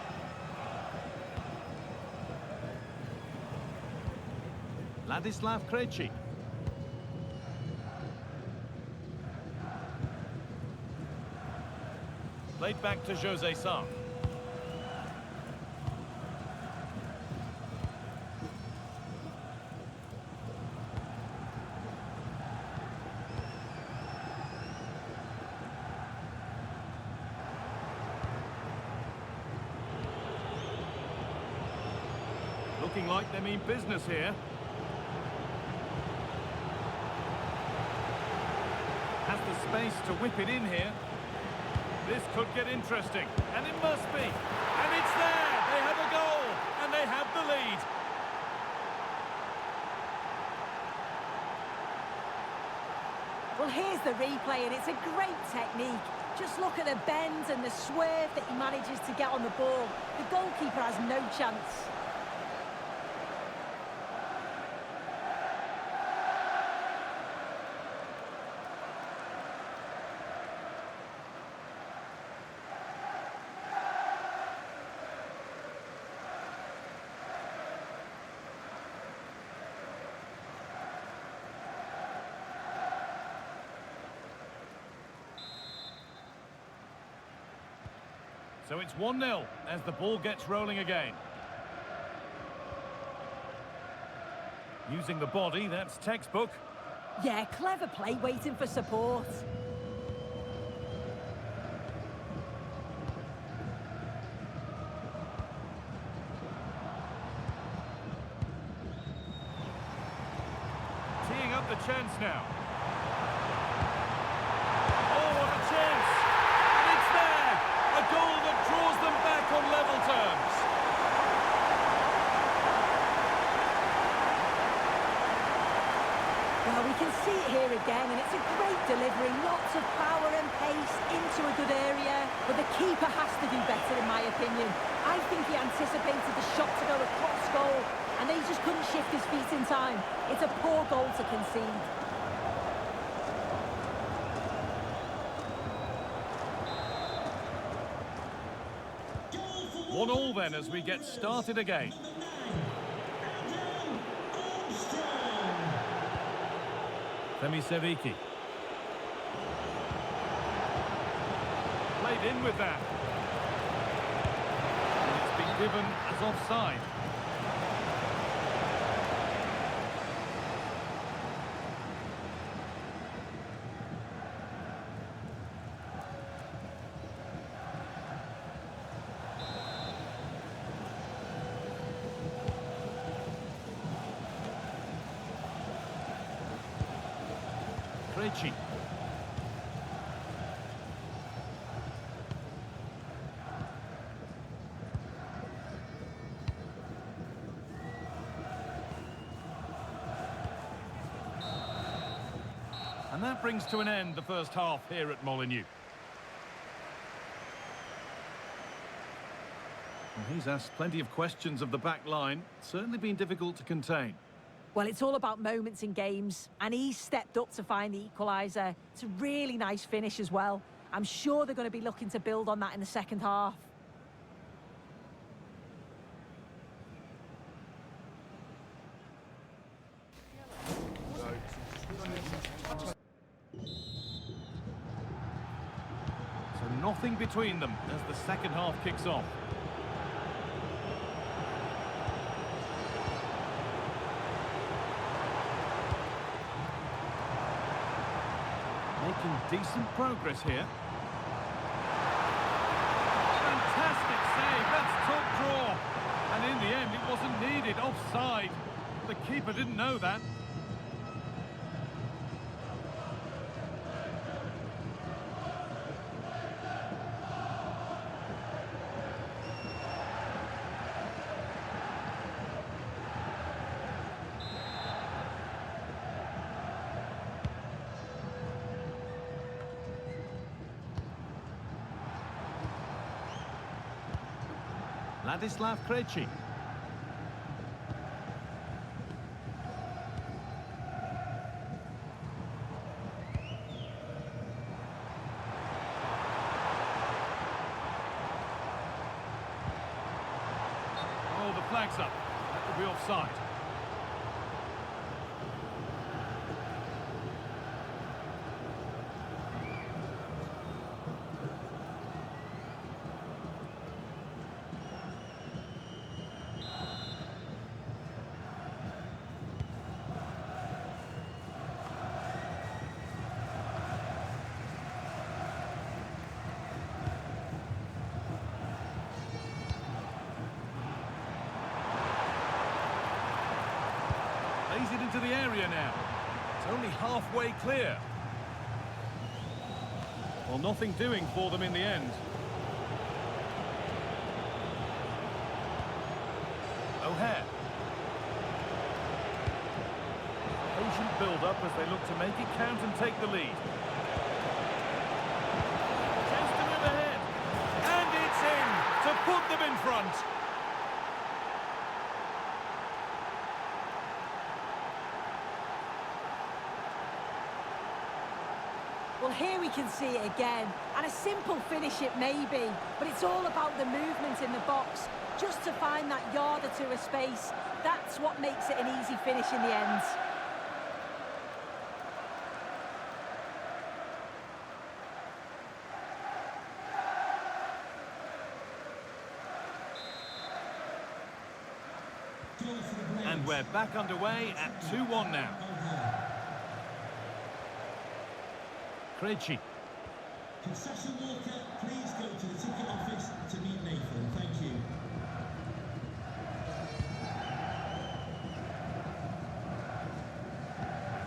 Ladislav Krejci. Played back to Jose Sarr. Looking like they mean business here. Has the space to whip it in here. This could get interesting, and it must be. And it's there! They have a goal, and they have the lead. Well, here's the replay, and it's a great technique. Just look at the bends and the swerve that he manages to get on the ball. The goalkeeper has no chance. So it's 1-0 as the ball gets rolling again. Using the body, that's textbook. Yeah, clever play, waiting for support. Teeing up the chance now. Oh, what a chance! And it's there! A goal that draws them back on level terms. Well, we can see it here again, and it's a great delivery. Lots of power and pace into a good area. But the keeper has to do better, in my opinion. I think he anticipated the shot to go across goal, and then he just couldn't shift his feet in time. It's a poor goal to concede. One all then as we get started again. Femi Seviki. Played in with that. And it's been given as offside. Krejci. And that brings to an end the first half here at Molineux. Well, he's asked plenty of questions of the back line. Certainly been difficult to contain. Well, it's all about moments in games, and he's stepped up to find the equaliser. It's a really nice finish as well. I'm sure they're going to be looking to build on that in the second half. So nothing between them as the second half kicks off. Making decent progress here. Fantastic save, that's top draw. And in the end, it wasn't needed, offside. The keeper didn't know that. Ladislav Krejci. Oh, the flag's up. That will be offside. Plays it into the area now. It's only halfway clear. Well, nothing doing for them in the end. O'Hare. Patient build-up as they look to make it count and take the lead. Chance to move ahead. And it's in to put them in front. Well, here we can see it again, and a simple finish it may be, but it's all about the movement in the box, just to find that yard or two of space. That's what makes it an easy finish in the end. And we're back underway at 2-1 now. Krejci. Concession worker, please go to the ticket office to meet Nathan. Thank you.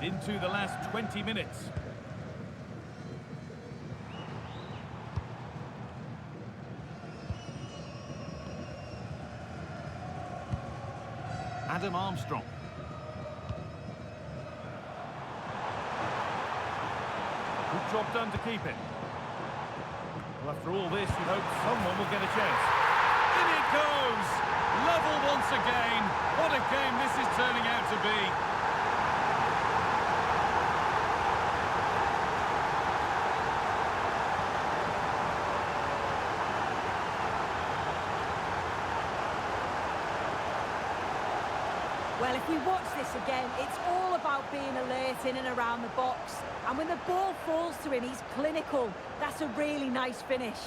Into the last 20 minutes. Adam Armstrong. Good job done to keep it. Well, after all this, you hope someone will get a chance. In it goes! Level once again. What a game this is turning out to be. Well, if we watch this again, it's all about being alert in and around the box. And when the ball falls to him, he's clinical. That's a really nice finish.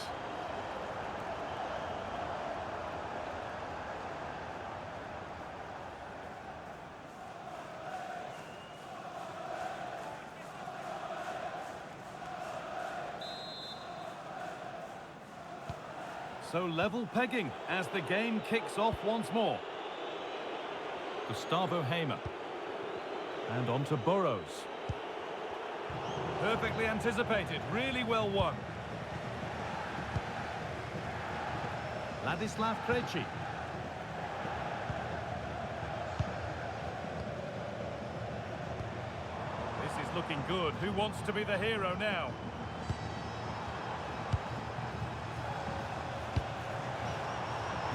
So level pegging as the game kicks off once more. Gustavo Hamer. And on to Burrows. Perfectly anticipated, really well won. Ladislav Krejci. This is looking good. Who wants to be the hero now?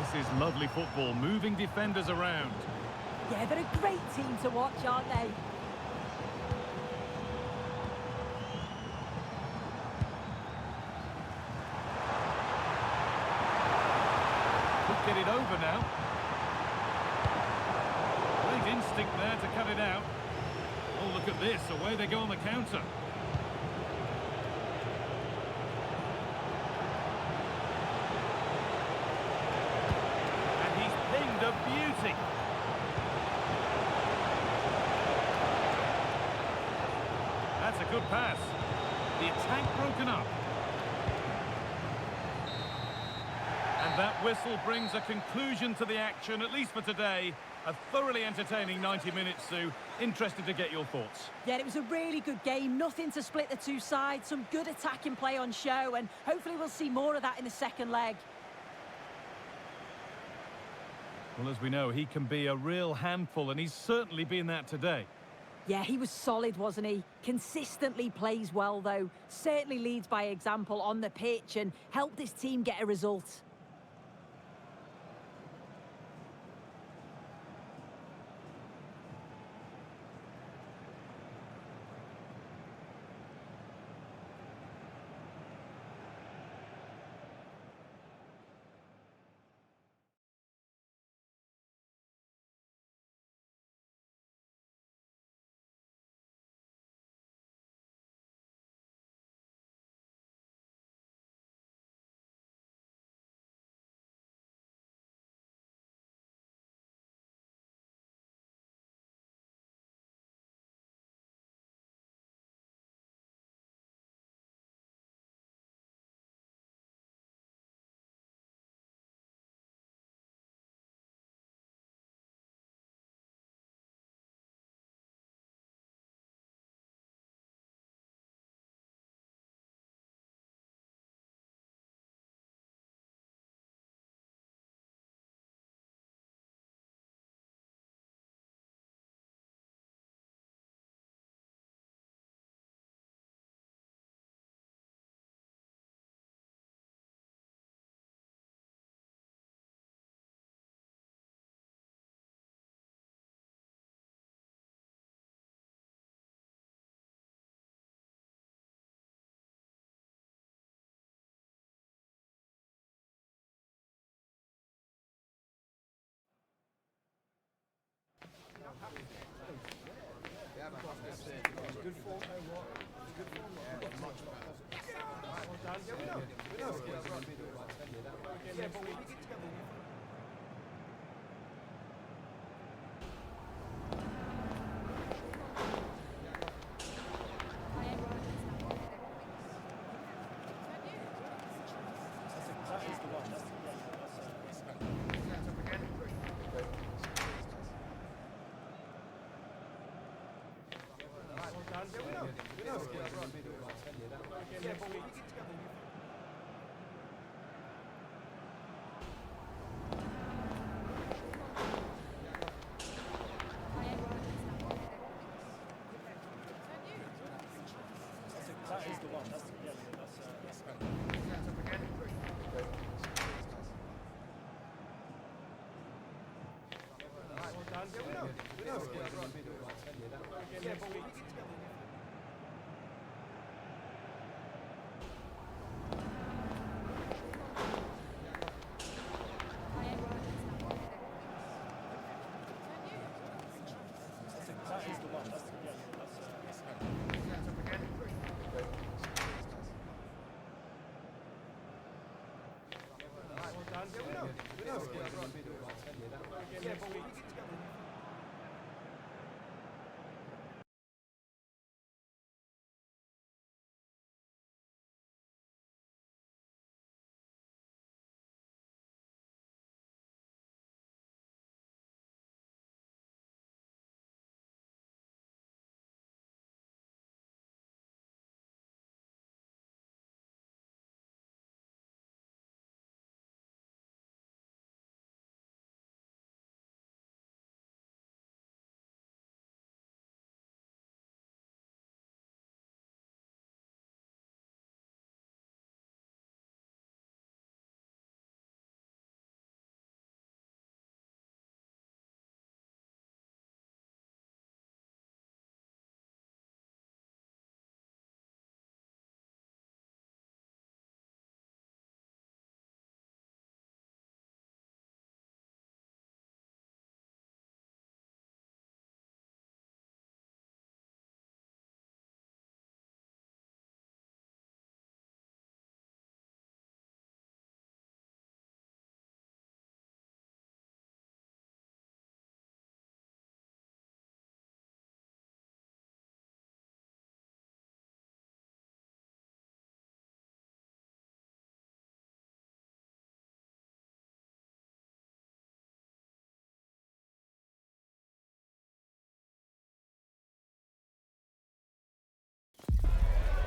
This is lovely football, moving defenders around. Yeah, they're a great team to watch, aren't they? Could get it over now. Great instinct there to cut it out. Oh, look at this, away they go on the counter. And he's pinged a beauty. That's a good pass. The attack broken up. And that whistle brings a conclusion to the action, at least for today. A thoroughly entertaining 90 minutes, Sue. Interested to get your thoughts. Yeah, it was a really good game. Nothing to split the two sides. Some good attacking play on show, and hopefully we'll see more of that in the second leg. Well, as we know, he can be a real handful, and he's certainly been that today. Yeah, he was solid, wasn't he? Consistently plays well, though. Certainly leads by example on the pitch and helped his team get a result.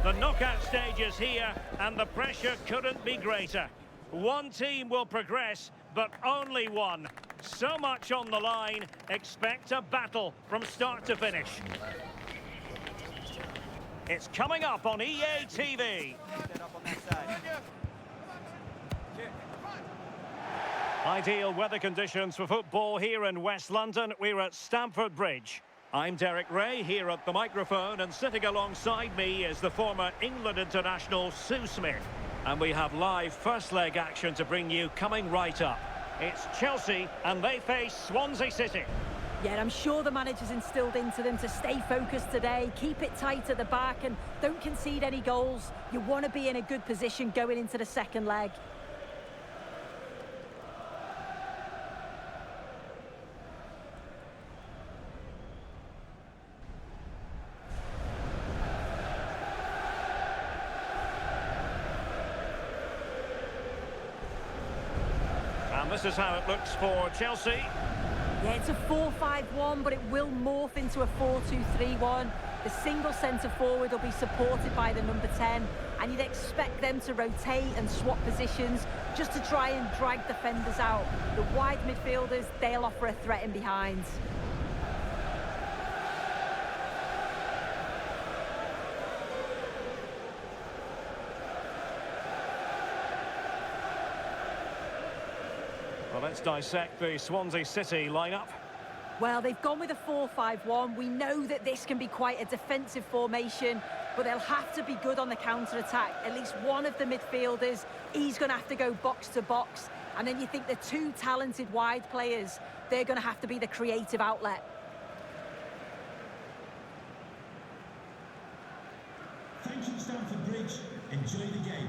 The knockout stage is here, and the pressure couldn't be greater. One team will progress, but only one. So much on the line. Expect a battle from start to finish. It's coming up on EA TV. Ideal weather conditions for football here in West London. We're at Stamford Bridge. I'm Derek Ray here at the microphone, and sitting alongside me is the former England international Sue Smith. And we have live first leg action to bring you coming right up. It's Chelsea and they face Swansea City. Yeah, I'm sure the manager's instilled into them to stay focused today, keep it tight at the back and don't concede any goals. You want to be in a good position going into the second leg. And this is how it looks for Chelsea. Yeah, it's a 4-5-1, but it will morph into a 4-2-3-1. The single centre-forward will be supported by the number 10, and you'd expect them to rotate and swap positions just to try and drag defenders out. The wide midfielders, they'll offer a threat in behind. Well, let's dissect the Swansea City lineup. Well, they've gone with a 4-5-1. We know that this can be quite a defensive formation, but they'll have to be good on the counter-attack. At least one of the midfielders, he's going to have to go box to box. And then you think the two talented wide players, they're going to have to be the creative outlet. Thank you, Stamford Bridge. Enjoy the game.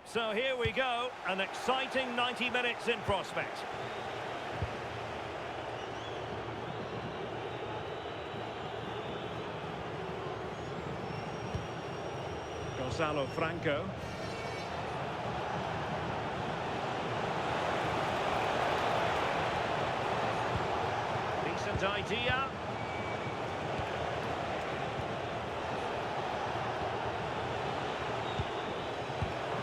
So here we go, an exciting 90 minutes in prospect. Gonzalo Franco. Decent idea.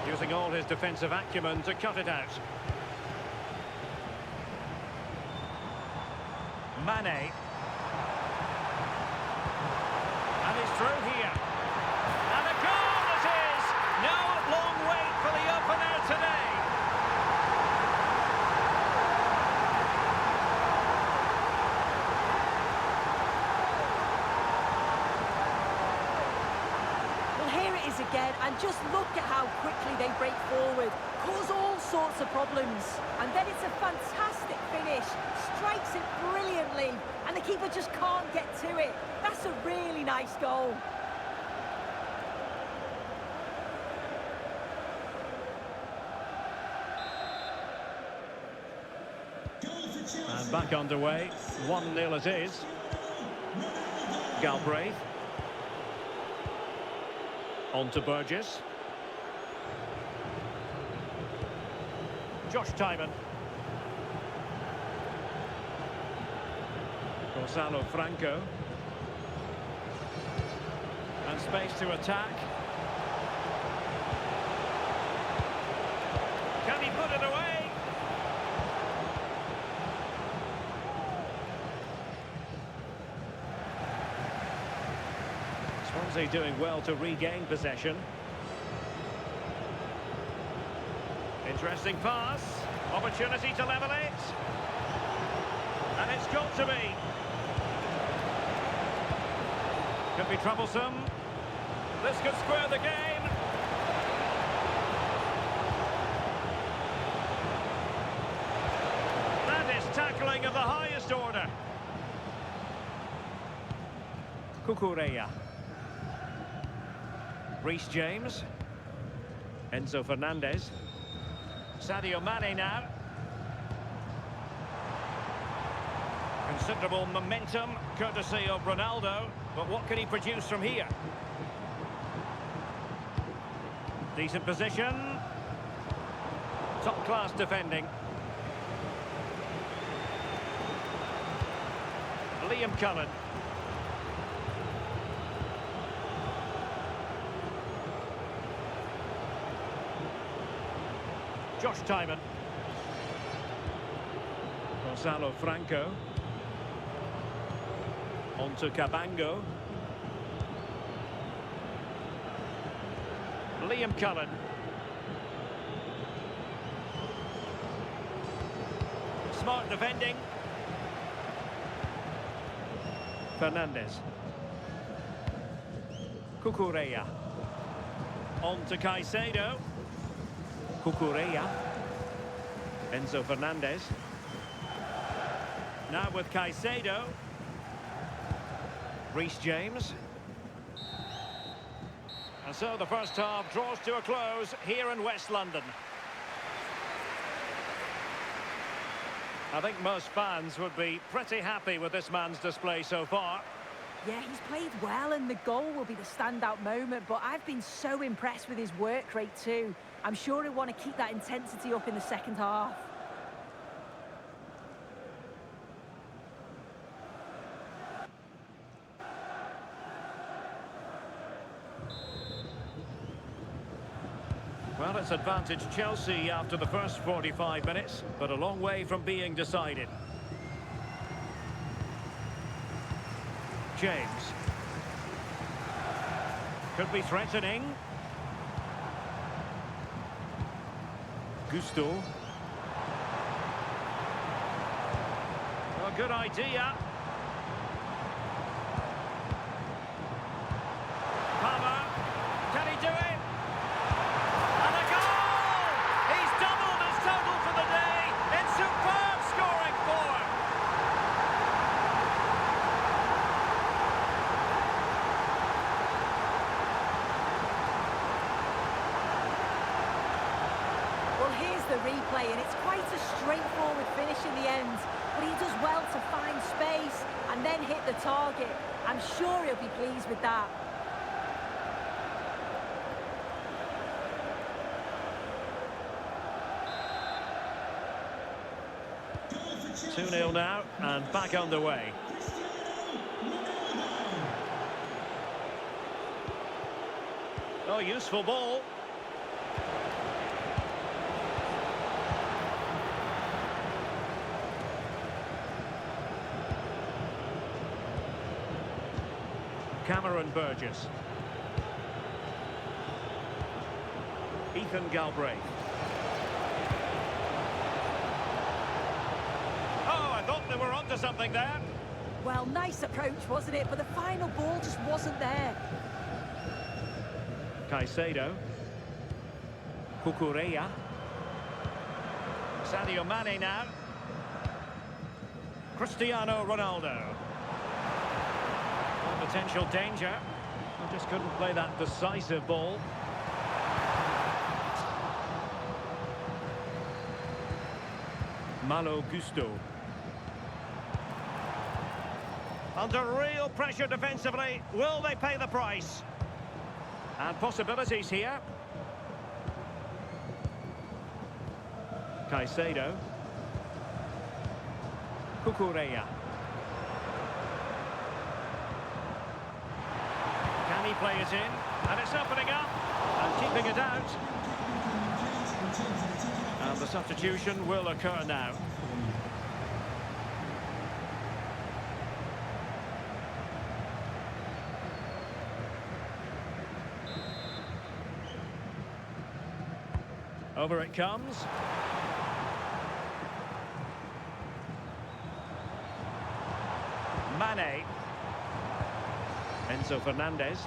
Using all his defensive acumen to cut it out. Mane. And he's through here. And a goal it is! No long wait for the opener today. Again, and just look at how quickly they break forward, cause all sorts of problems, and then it's a fantastic finish, strikes it brilliantly, and the keeper just can't get to it. That's a really nice goal. And back underway, 1-0 it is. Galbraith. On to Burgess. Josh Timon. Gonzalo Franco. And space to attack. Can he put it away? Swansea doing well to regain possession. Interesting pass. Opportunity to level it. And it's got to be. Could be troublesome. This could square the game. That is tackling of the highest order. Cucurella. Reece James. Enzo Fernandez. Sadio Mane now. Considerable momentum, courtesy of Ronaldo. But what can he produce from here? Decent position. Top-class defending. Liam Cullen. Josh Timon. Gonzalo Franco. On to Cabango. Liam Cullen. Smart defending. Fernandes. Cucurella. On to Caicedo. Cucurella. Enzo Fernandez. Now with Caicedo. Reece James. And so the first half draws to a close here in West London. I think most fans would be pretty happy with this man's display so far. Yeah, he's played well and the goal will be the standout moment, but I've been so impressed with his work rate too. I'm sure he'll want to keep that intensity up in the second half. Well, it's advantage Chelsea after the first 45 minutes, but a long way from being decided. James. Could be threatening. Gusto. A good idea. Palmer. Can he do it? And a goal! He's doubled his total for the day in superb scoring form. Well, here's the replay, and it's quite a straightforward finish in the end. But he does well to find space and then hit the target. I'm sure he'll be pleased with that. Goal for Chelsea. 2-0 now, and back underway. Oh, useful ball. Cameron Burgess. Ethan Galbraith. Oh, I thought they were onto something there. Well, nice approach, wasn't it? But the final ball just wasn't there. Caicedo. Cucurella. Sadio Mane now. Cristiano Ronaldo. Potential danger. He just couldn't play that decisive ball. Malo Gusto. Under real pressure defensively. Will they pay the price? And possibilities here. Caicedo. Cucurella. Can he play it in? And it's opening up and keeping it out. And the substitution will occur now. Over it comes. Mane. Enzo Fernandez.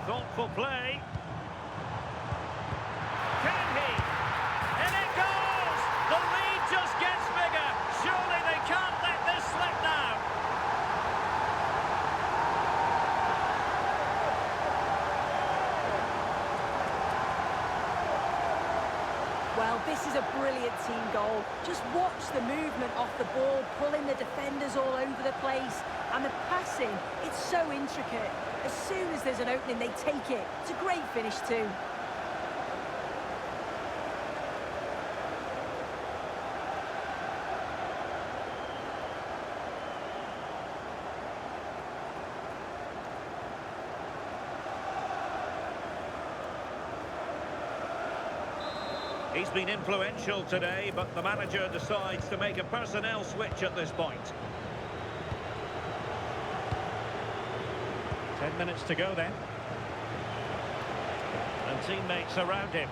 Thoughtful play. Can he? And it goes! The lead just gets bigger. Surely they can't let this slip now. Well, this is a brilliant team goal. Just watch the movement off the ball, pulling the defenders all over the place. And the passing, it's so intricate. As soon as there's an opening, they take it. It's a great finish too. He's been influential today, but the manager decides to make a personnel switch at this point. 10 minutes to go then. And teammates around him.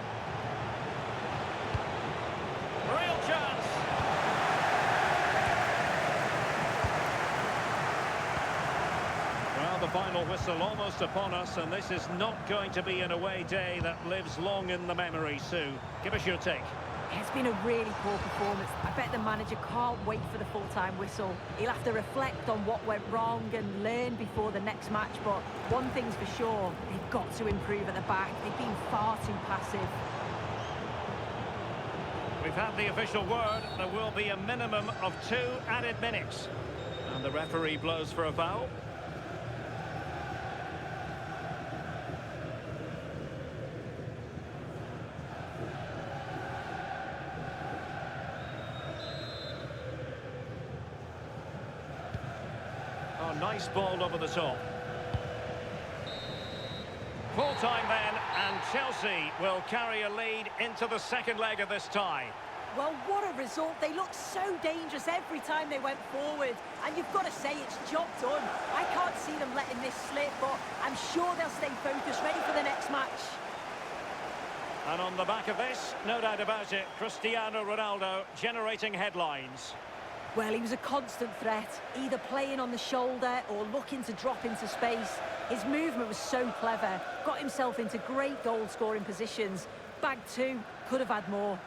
Real chance! Well, the final whistle almost upon us, and this is not going to be an away day that lives long in the memory, Sue. Give us your take. It's been a really poor performance. I bet the manager can't wait for the full-time whistle. He'll have to reflect on what went wrong and learn before the next match. But one thing's for sure, they've got to improve at the back. They've been far too passive. We've had the official word. There will be a minimum of 2 added minutes. And the referee blows for a foul. Oh, nice ball over the top. Full time then, and Chelsea will carry a lead into the second leg of this tie. Well, what a result. They looked so dangerous every time they went forward. And you've got to say it's job done. I can't see them letting this slip, but I'm sure they'll stay focused, ready for the next match. And on the back of this, no doubt about it, Cristiano Ronaldo generating headlines. Well, he was a constant threat, either playing on the shoulder or looking to drop into space. His movement was so clever, got himself into great goal-scoring positions. Bagged 2, could have had more.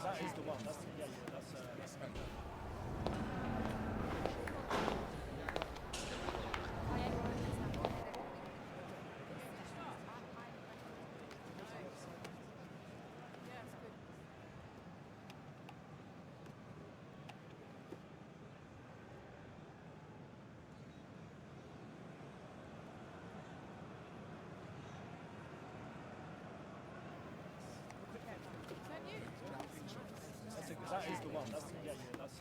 That is the one. That's the one. That's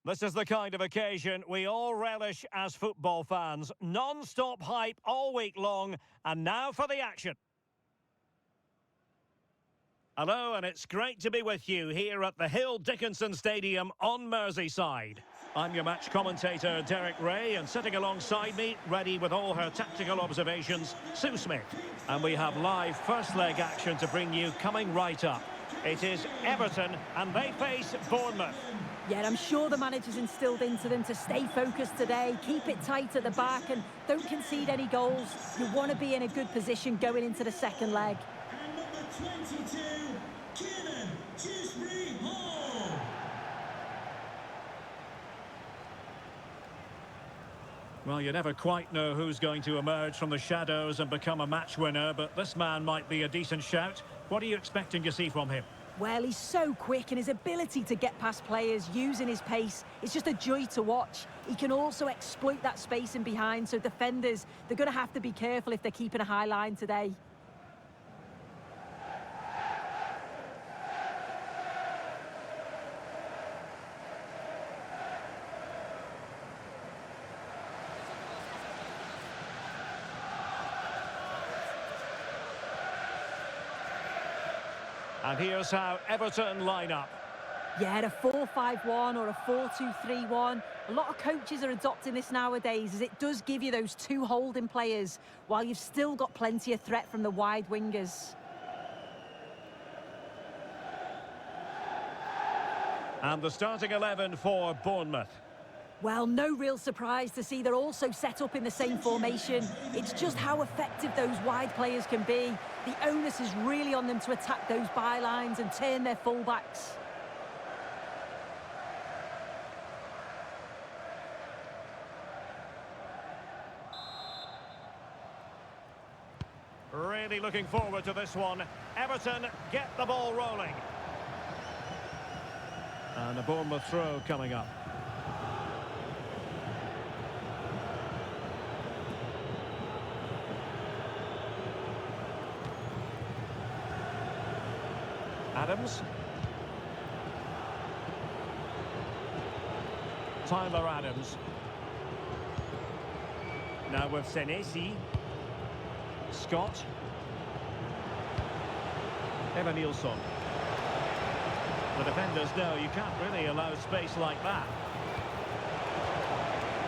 This is the kind of occasion we all relish as football fans. Non-stop hype all week long, and now for the action. Hello, and it's great to be with you here at the Hill Dickinson Stadium on Merseyside. I'm your match commentator, Derek Ray, and sitting alongside me, ready with all her tactical observations, Sue Smith. And we have live first leg action to bring you coming right up. It is Everton, and they face Bournemouth. Yeah, I'm sure the manager's instilled into them to stay focused today, keep it tight at the back and don't concede any goals. You want to be in a good position going into the second leg. And number 22, Kieran Dewsbury-Hall. Well, you never quite know who's going to emerge from the shadows and become a match winner, but this man might be a decent shout. What are you expecting to see from him? Well, he's so quick and his ability to get past players using his pace is just a joy to watch. He can also exploit that space in behind, so defenders, they're going to have to be careful if they're keeping a high line today. And here's how Everton line up. Yeah, a 4-5-1 or a 4-2-3-1. A lot of coaches are adopting this nowadays as it does give you those two holding players while you've still got plenty of threat from the wide wingers. And the starting 11 for Bournemouth. Well, no real surprise to see they're also set up in the same formation. It's just how effective those wide players can be. The onus is really on them to attack those bylines and turn their fullbacks. Really looking forward to this one. Everton get the ball rolling. And a Bournemouth throw coming up. Adams. Tyler Adams. Now with Senesi. Scott. Evanilson. The defenders know you can't really allow space like that.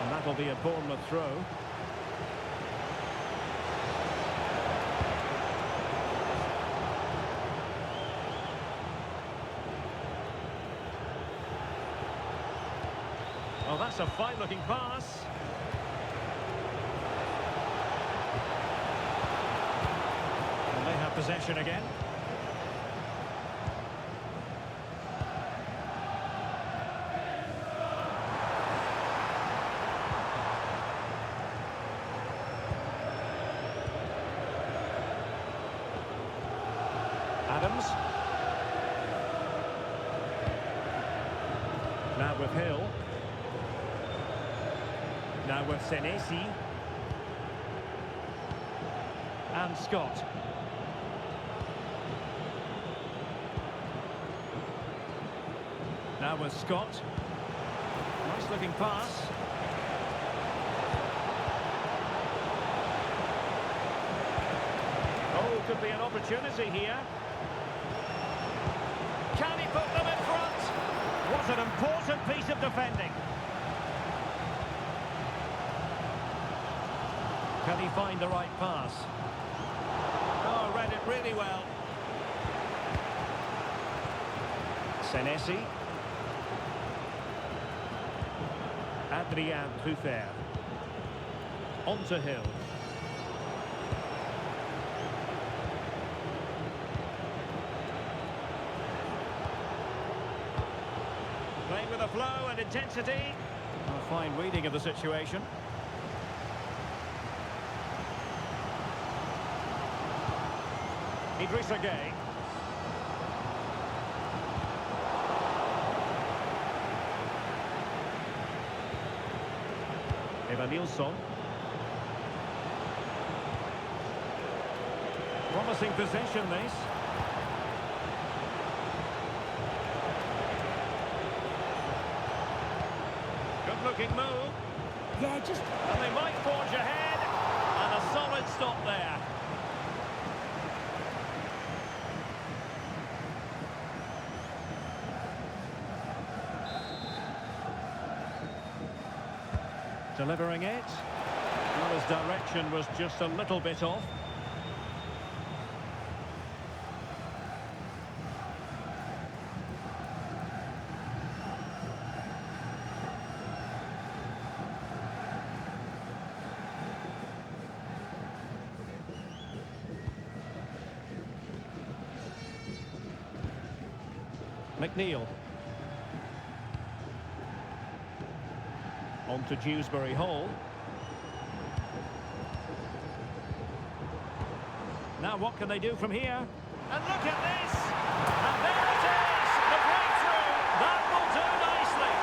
And that'll be a Bournemouth throw. Well, that's a fine-looking pass. And they have possession again. Adams. Now with Hill. Now with Senesi. And Scott. Now with Scott. Nice looking pass. Oh, could be an opportunity here. Can he put them in front? What an important piece of defending. Can he find the right pass? Oh, read it really well. Senesi. Adrien Truffert. On to Hill. Playing with a flow and intensity. A fine reading of the situation. Idrissa Gueye. Evanilson. Promising possession, this. Good looking move. Yeah, just... And they might forge ahead. And a solid stop there. Delivering it. Well, his direction was just a little bit off. McNeil. On to Dewsbury Hall. Now what can they do from here? And look at this! And there it is! The breakthrough! That will do nicely!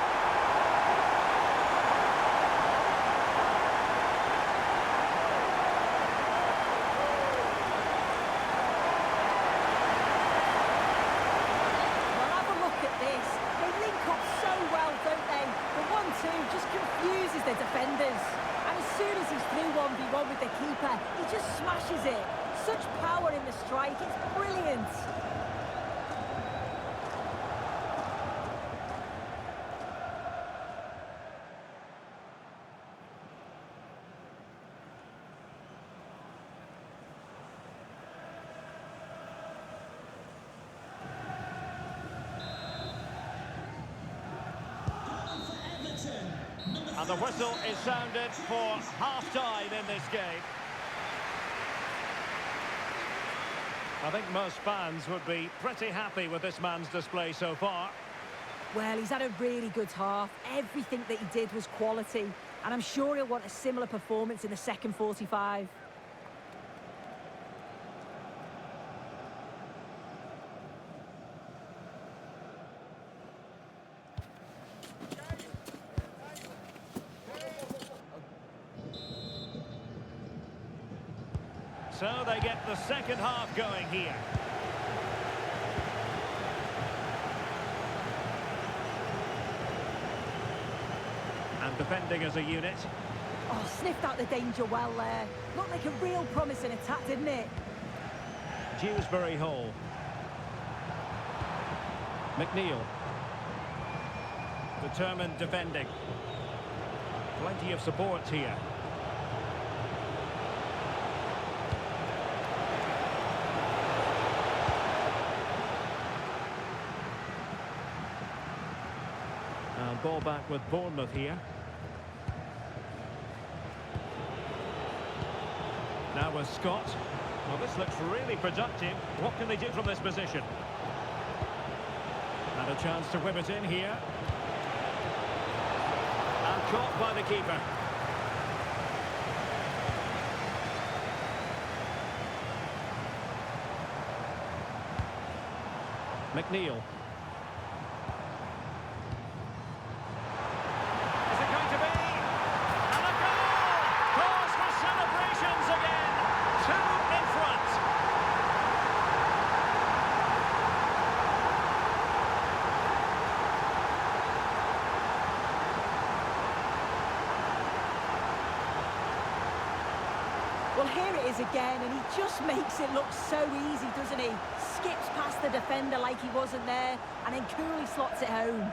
Well, have a look at this. They link up so well, don't they? The 1-2 just confuses the defenders. And as soon as he's through 1v1 with the keeper, he just smashes it. Such power in the strike, it's brilliant. And the whistle is sounded for half-time in this game. I think most fans would be pretty happy with this man's display so far. Well, he's had a really good half. Everything that he did was quality. And I'm sure he'll want a similar performance in the second 45. So they get the second half going here. And defending as a unit. Oh, sniffed out the danger well there. Looked like a real promising attack, didn't it? Dewsbury Hall. McNeil. Determined defending. Plenty of support here. And ball back with Bournemouth here. Now with Scott. Well, this looks really productive. What can they do from this position? And a chance to whip it in here. And caught by the keeper. McNeil. Is it going to be? And a goal! Cause for celebrations again. 2 in front. Well, here it is again, and he just makes it look so easy, doesn't he? Skips past the defender like he wasn't there, and then coolly slots it home.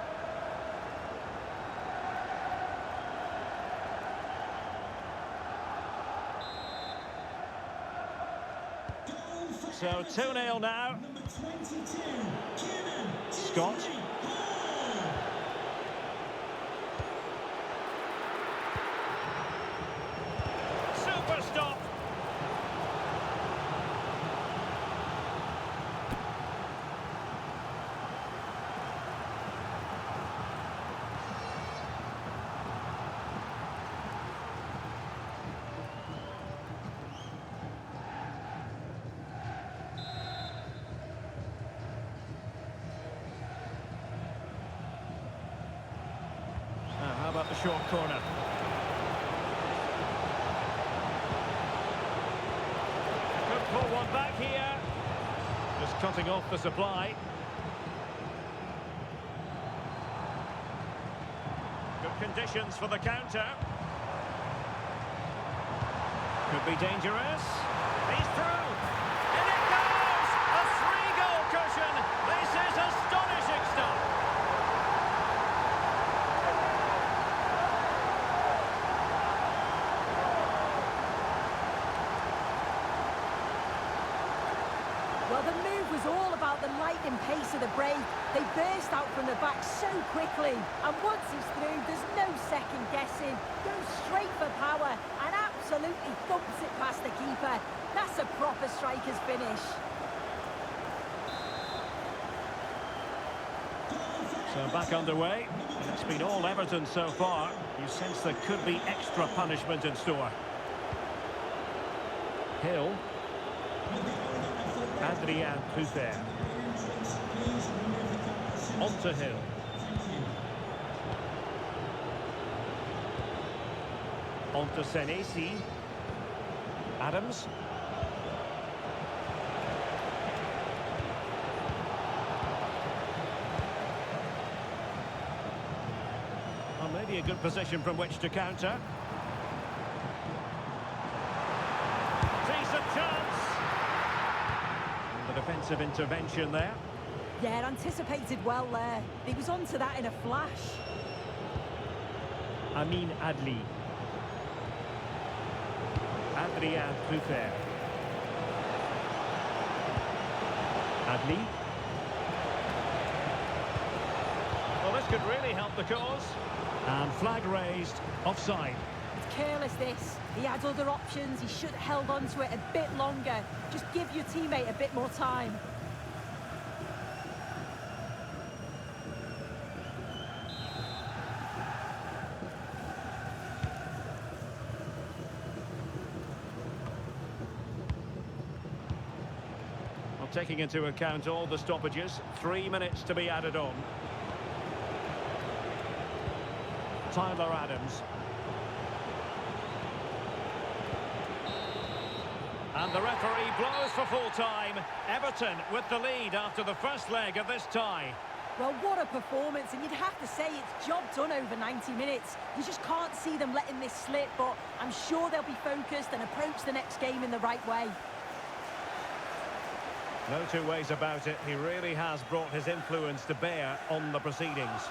So 2-0 now. Number 22, Scott. Super stop. How about the short corner? Could pull one back here. Just cutting off the supply. Good conditions for the counter. Could be dangerous. He's through. In it goes! A 3-goal cushion. This is astonishing stuff. Well, the move was all about the lightning pace of the break. They burst out from the back so quickly. And once he's through, there's no second guessing. Goes straight for power and absolutely thumps it past the keeper. That's a proper striker's finish. So back underway, and it's been all Everton so far. You sense there could be extra punishment in store. Hill. Adrian Puffer. On to Hill. On to Senesi. Adams. Well, maybe a good position from which to counter. Decent chance. And the defensive intervention there. Yeah, anticipated well there. He was onto that in a flash. Amin Adli. Adrian Puffer. Adli. Well, this could really help the cause. And flag raised, offside. It's careless, this. He had other options. He should have held on to it a bit longer. Just give your teammate a bit more time. Well, taking into account all the stoppages, 3 minutes to be added on. Tyler Adams. And the referee blows for full time. Everton with the lead after the first leg of this tie. Well, what a performance, and you'd have to say it's job done over 90 minutes. You just can't see them letting this slip, but I'm sure they'll be focused and approach the next game in the right way. No two ways about it. He really has brought his influence to bear on the proceedings.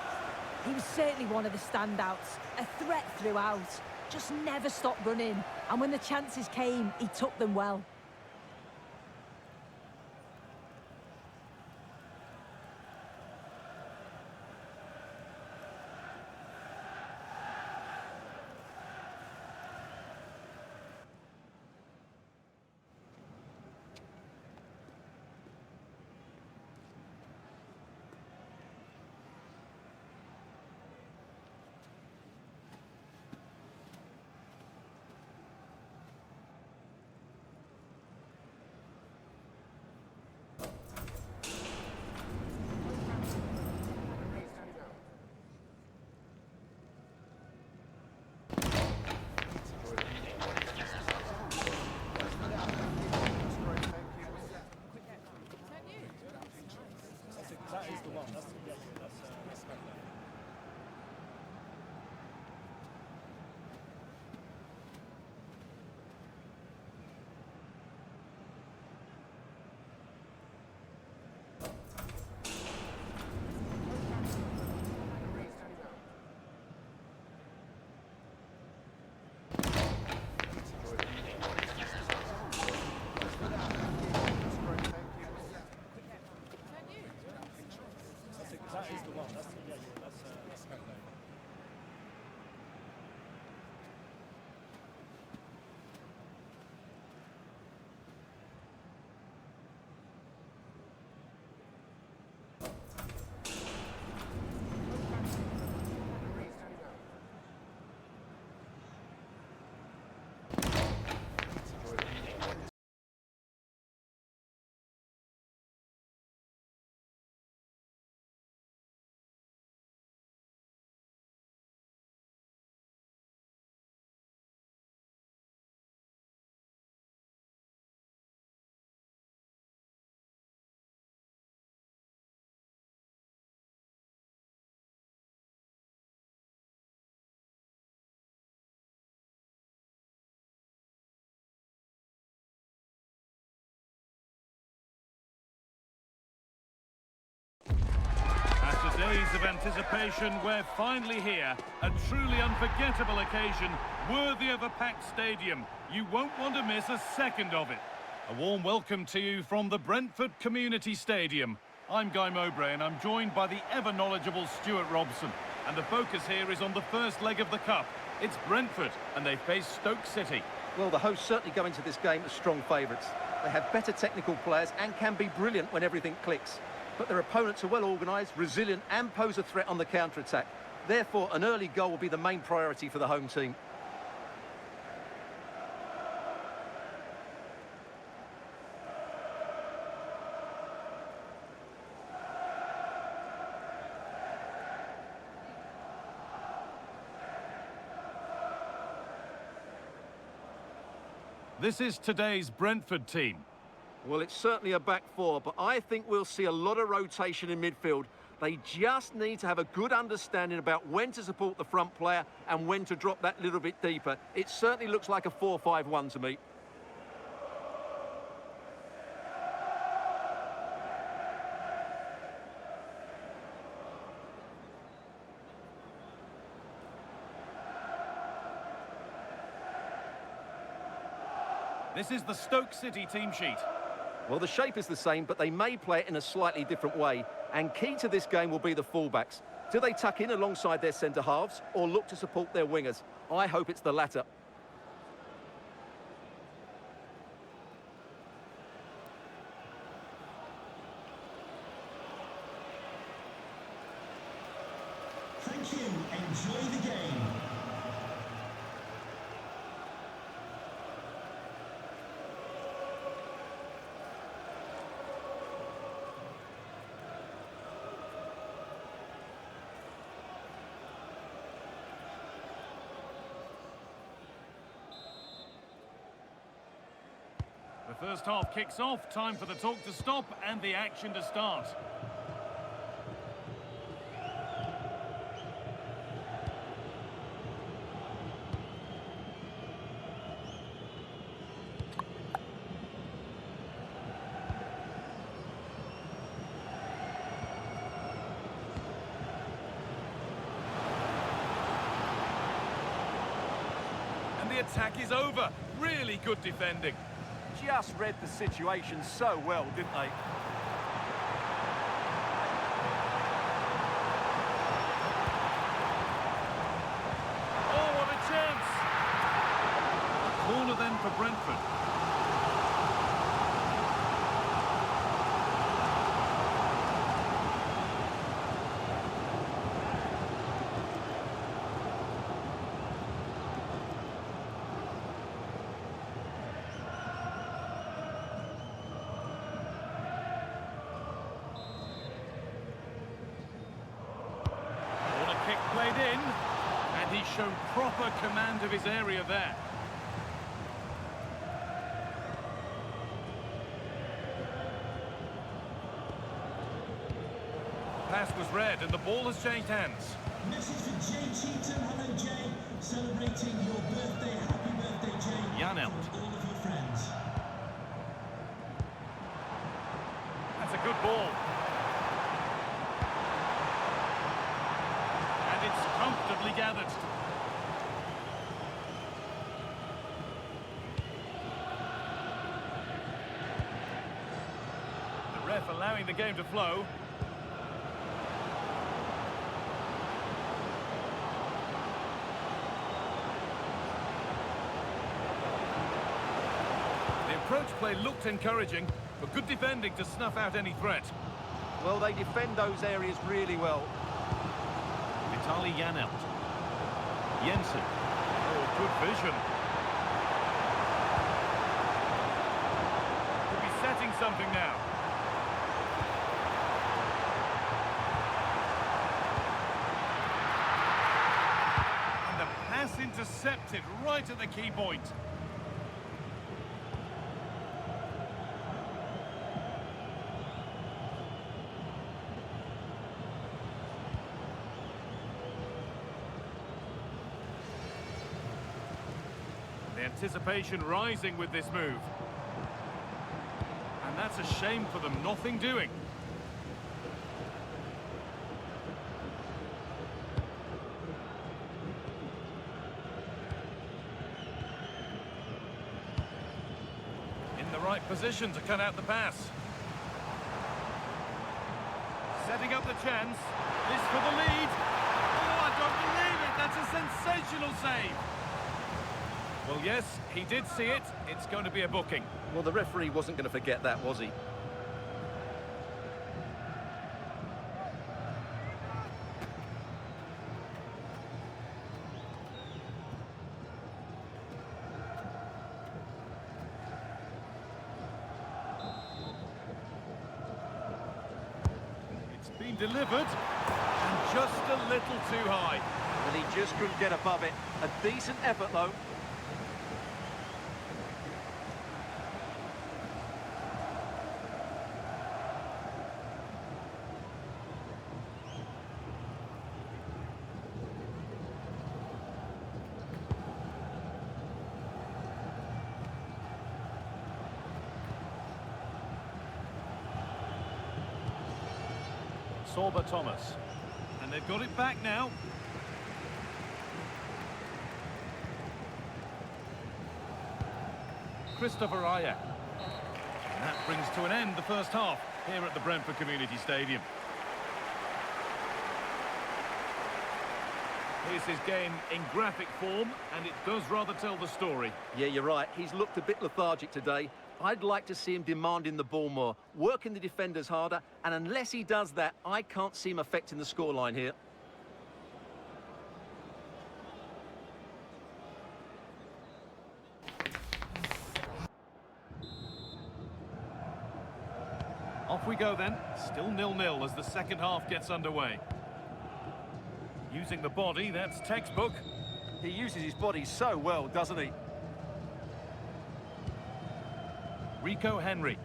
He was certainly one of the standouts, a threat throughout. Just never stopped running, and when the chances came, he took them well. That is the one. That's the one. That's After days of anticipation, we're finally here. A truly unforgettable occasion, worthy of a packed stadium. You won't want to miss a second of it. A warm welcome to you from the Brentford Community Stadium. I'm Guy Mowbray and I'm joined by the ever-knowledgeable Stuart Robson. And the focus here is on the first leg of the Cup. It's Brentford and they face Stoke City. Well, the hosts certainly go into this game as strong favourites. They have better technical players and can be brilliant when everything clicks. but their opponents are well organised, resilient and pose a threat on the counter-attack. Therefore, an early goal will be the main priority for the home team. This is today's Brentford team. Well, it's certainly a back four, but I think we'll see a lot of rotation in midfield. They just need to have a good understanding about when to support the front player and when to drop that little bit deeper. It certainly looks like a 4-5-1 to me. This is the Stoke City team sheet. Well, the shape is the same, but they may play it in a slightly different way. And key to this game will be the fullbacks. Do they tuck in alongside their centre-halves or look to support their wingers? I hope it's the latter. Thank you. Enjoy the game. The first half kicks off, time for the talk to stop and the action to start. And the attack is over. Really good defending. Just read the situation so well, didn't they? Oh, what a chance! A corner then for Brentford. Played in, and he's shown proper command of his area there. Pass was read, and the ball has changed hands. Message for Jay Cheatham. Hello, Jay. Celebrating your birthday. Happy birthday, Jay. Janelt. From all of your friends. That's a good ball. It's comfortably gathered. The ref allowing the game to flow. The approach play looked encouraging, but good defending to snuff out any threat. Well, they defend those areas really well. Janelt. Jensen. Oh, good vision. Could be setting something now. And the pass intercepted right at the key point. The anticipation rising with this move. And that's a shame for them, nothing doing. In the right position to cut out the pass. Setting up the chance. This for the lead. Oh, I don't believe it. That's a sensational save. Well, yes, he did see it. It's going to be a booking. Well, the referee wasn't going to forget that, was he? delivered, and just a little too high. And he just couldn't get above it. A decent effort, though. Sorba Thomas. And they've got it back now. Christopher Ayer. And that brings to an end the first half here at the Brentford Community Stadium. Here's his game in graphic form, and it does rather tell the story. Yeah, you're right. He's looked a bit lethargic today. I'd like to see him demanding the ball more, working the defenders harder, and unless he does that, I can't see him affecting the scoreline here. Off we go then. Still 0-0 as the second half gets underway. Using the body, that's textbook. He uses his body so well, doesn't he? Rico Henry.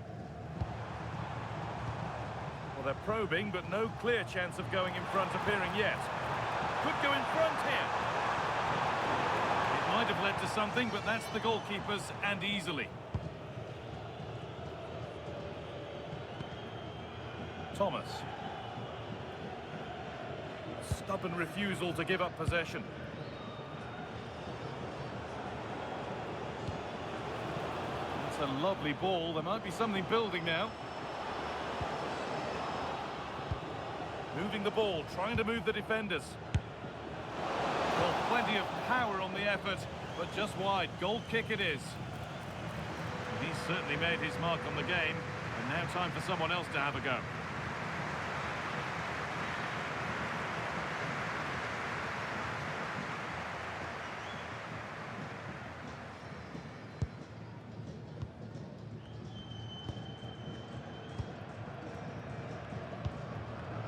Well, they're probing, but no clear chance of going in front appearing yet. Could go in front here. It might have led to something, but that's the goalkeeper's, and easily. Thomas. Stubborn refusal to give up possession. That's a lovely ball. There might be something building now. Moving the ball, trying to move the defenders. Well, plenty of power on the effort, but just wide. Goal kick it is. And he's certainly made his mark on the game, and now time for someone else to have a go.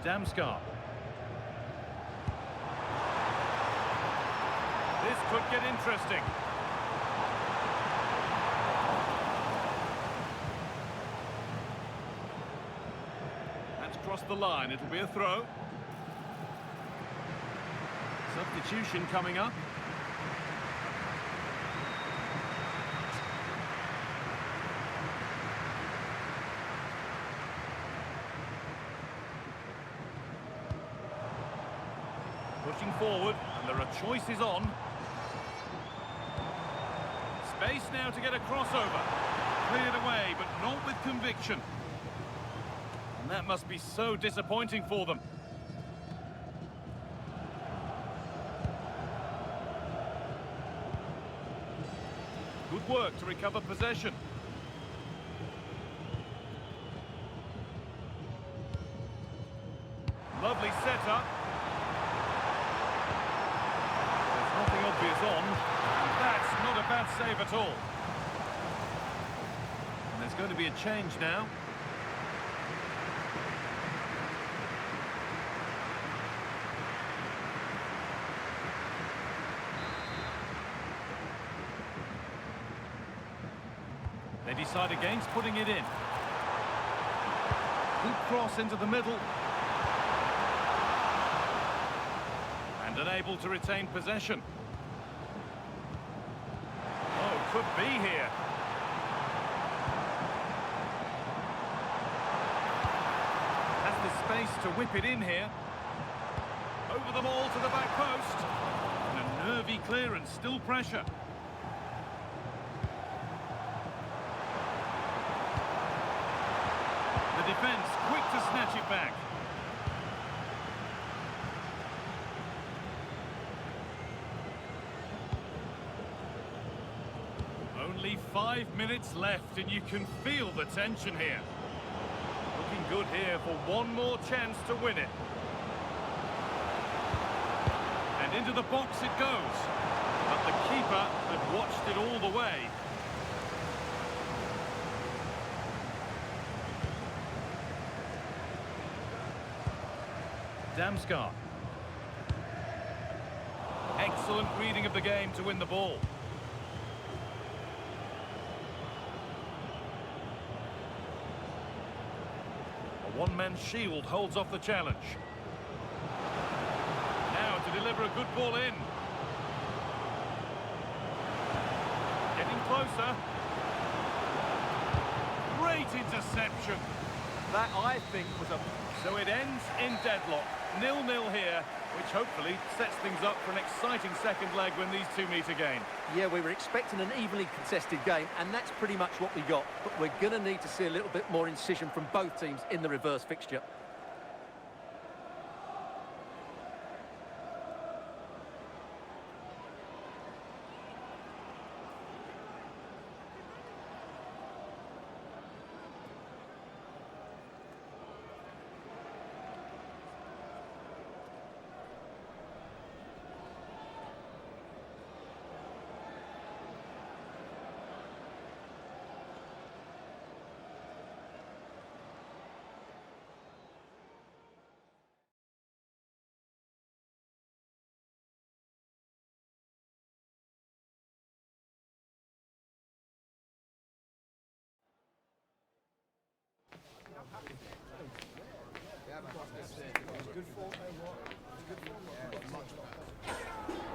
Damskar. This could get interesting. That's crossed the line. It'll be a throw. Substitution coming up. Pushing forward, and there are choices on. Space now to get a crossover. Cleared away, but not with conviction. And that must be so disappointing for them. Good work to recover possession. Lovely setup. Nothing obvious on. That's not a bad save at all. And there's going to be a change now. They decide against putting it in. Good cross into the middle. And unable to retain possession. Oh, could be here. Has the space to whip it in here. Over the ball to the back post. And a nervy clearance, still pressure. The defence quick to snatch it back. Only 5 minutes left, and you can feel the tension here. Looking good here for one more chance to win it. And into the box it goes. But the keeper had watched it all the way. Damskar. Excellent reading of the game to win the ball. A one-man shield holds off the challenge. Now to deliver a good ball in. Getting closer. Great interception. That, I think, was a... So it ends in deadlock. 0-0 here, which hopefully sets things up for an exciting second leg when these two meet again. Yeah, we were expecting an evenly contested game, and that's pretty much what we got. But we're going to need to see a little bit more incision from both teams in the reverse fixture. Good form, good form.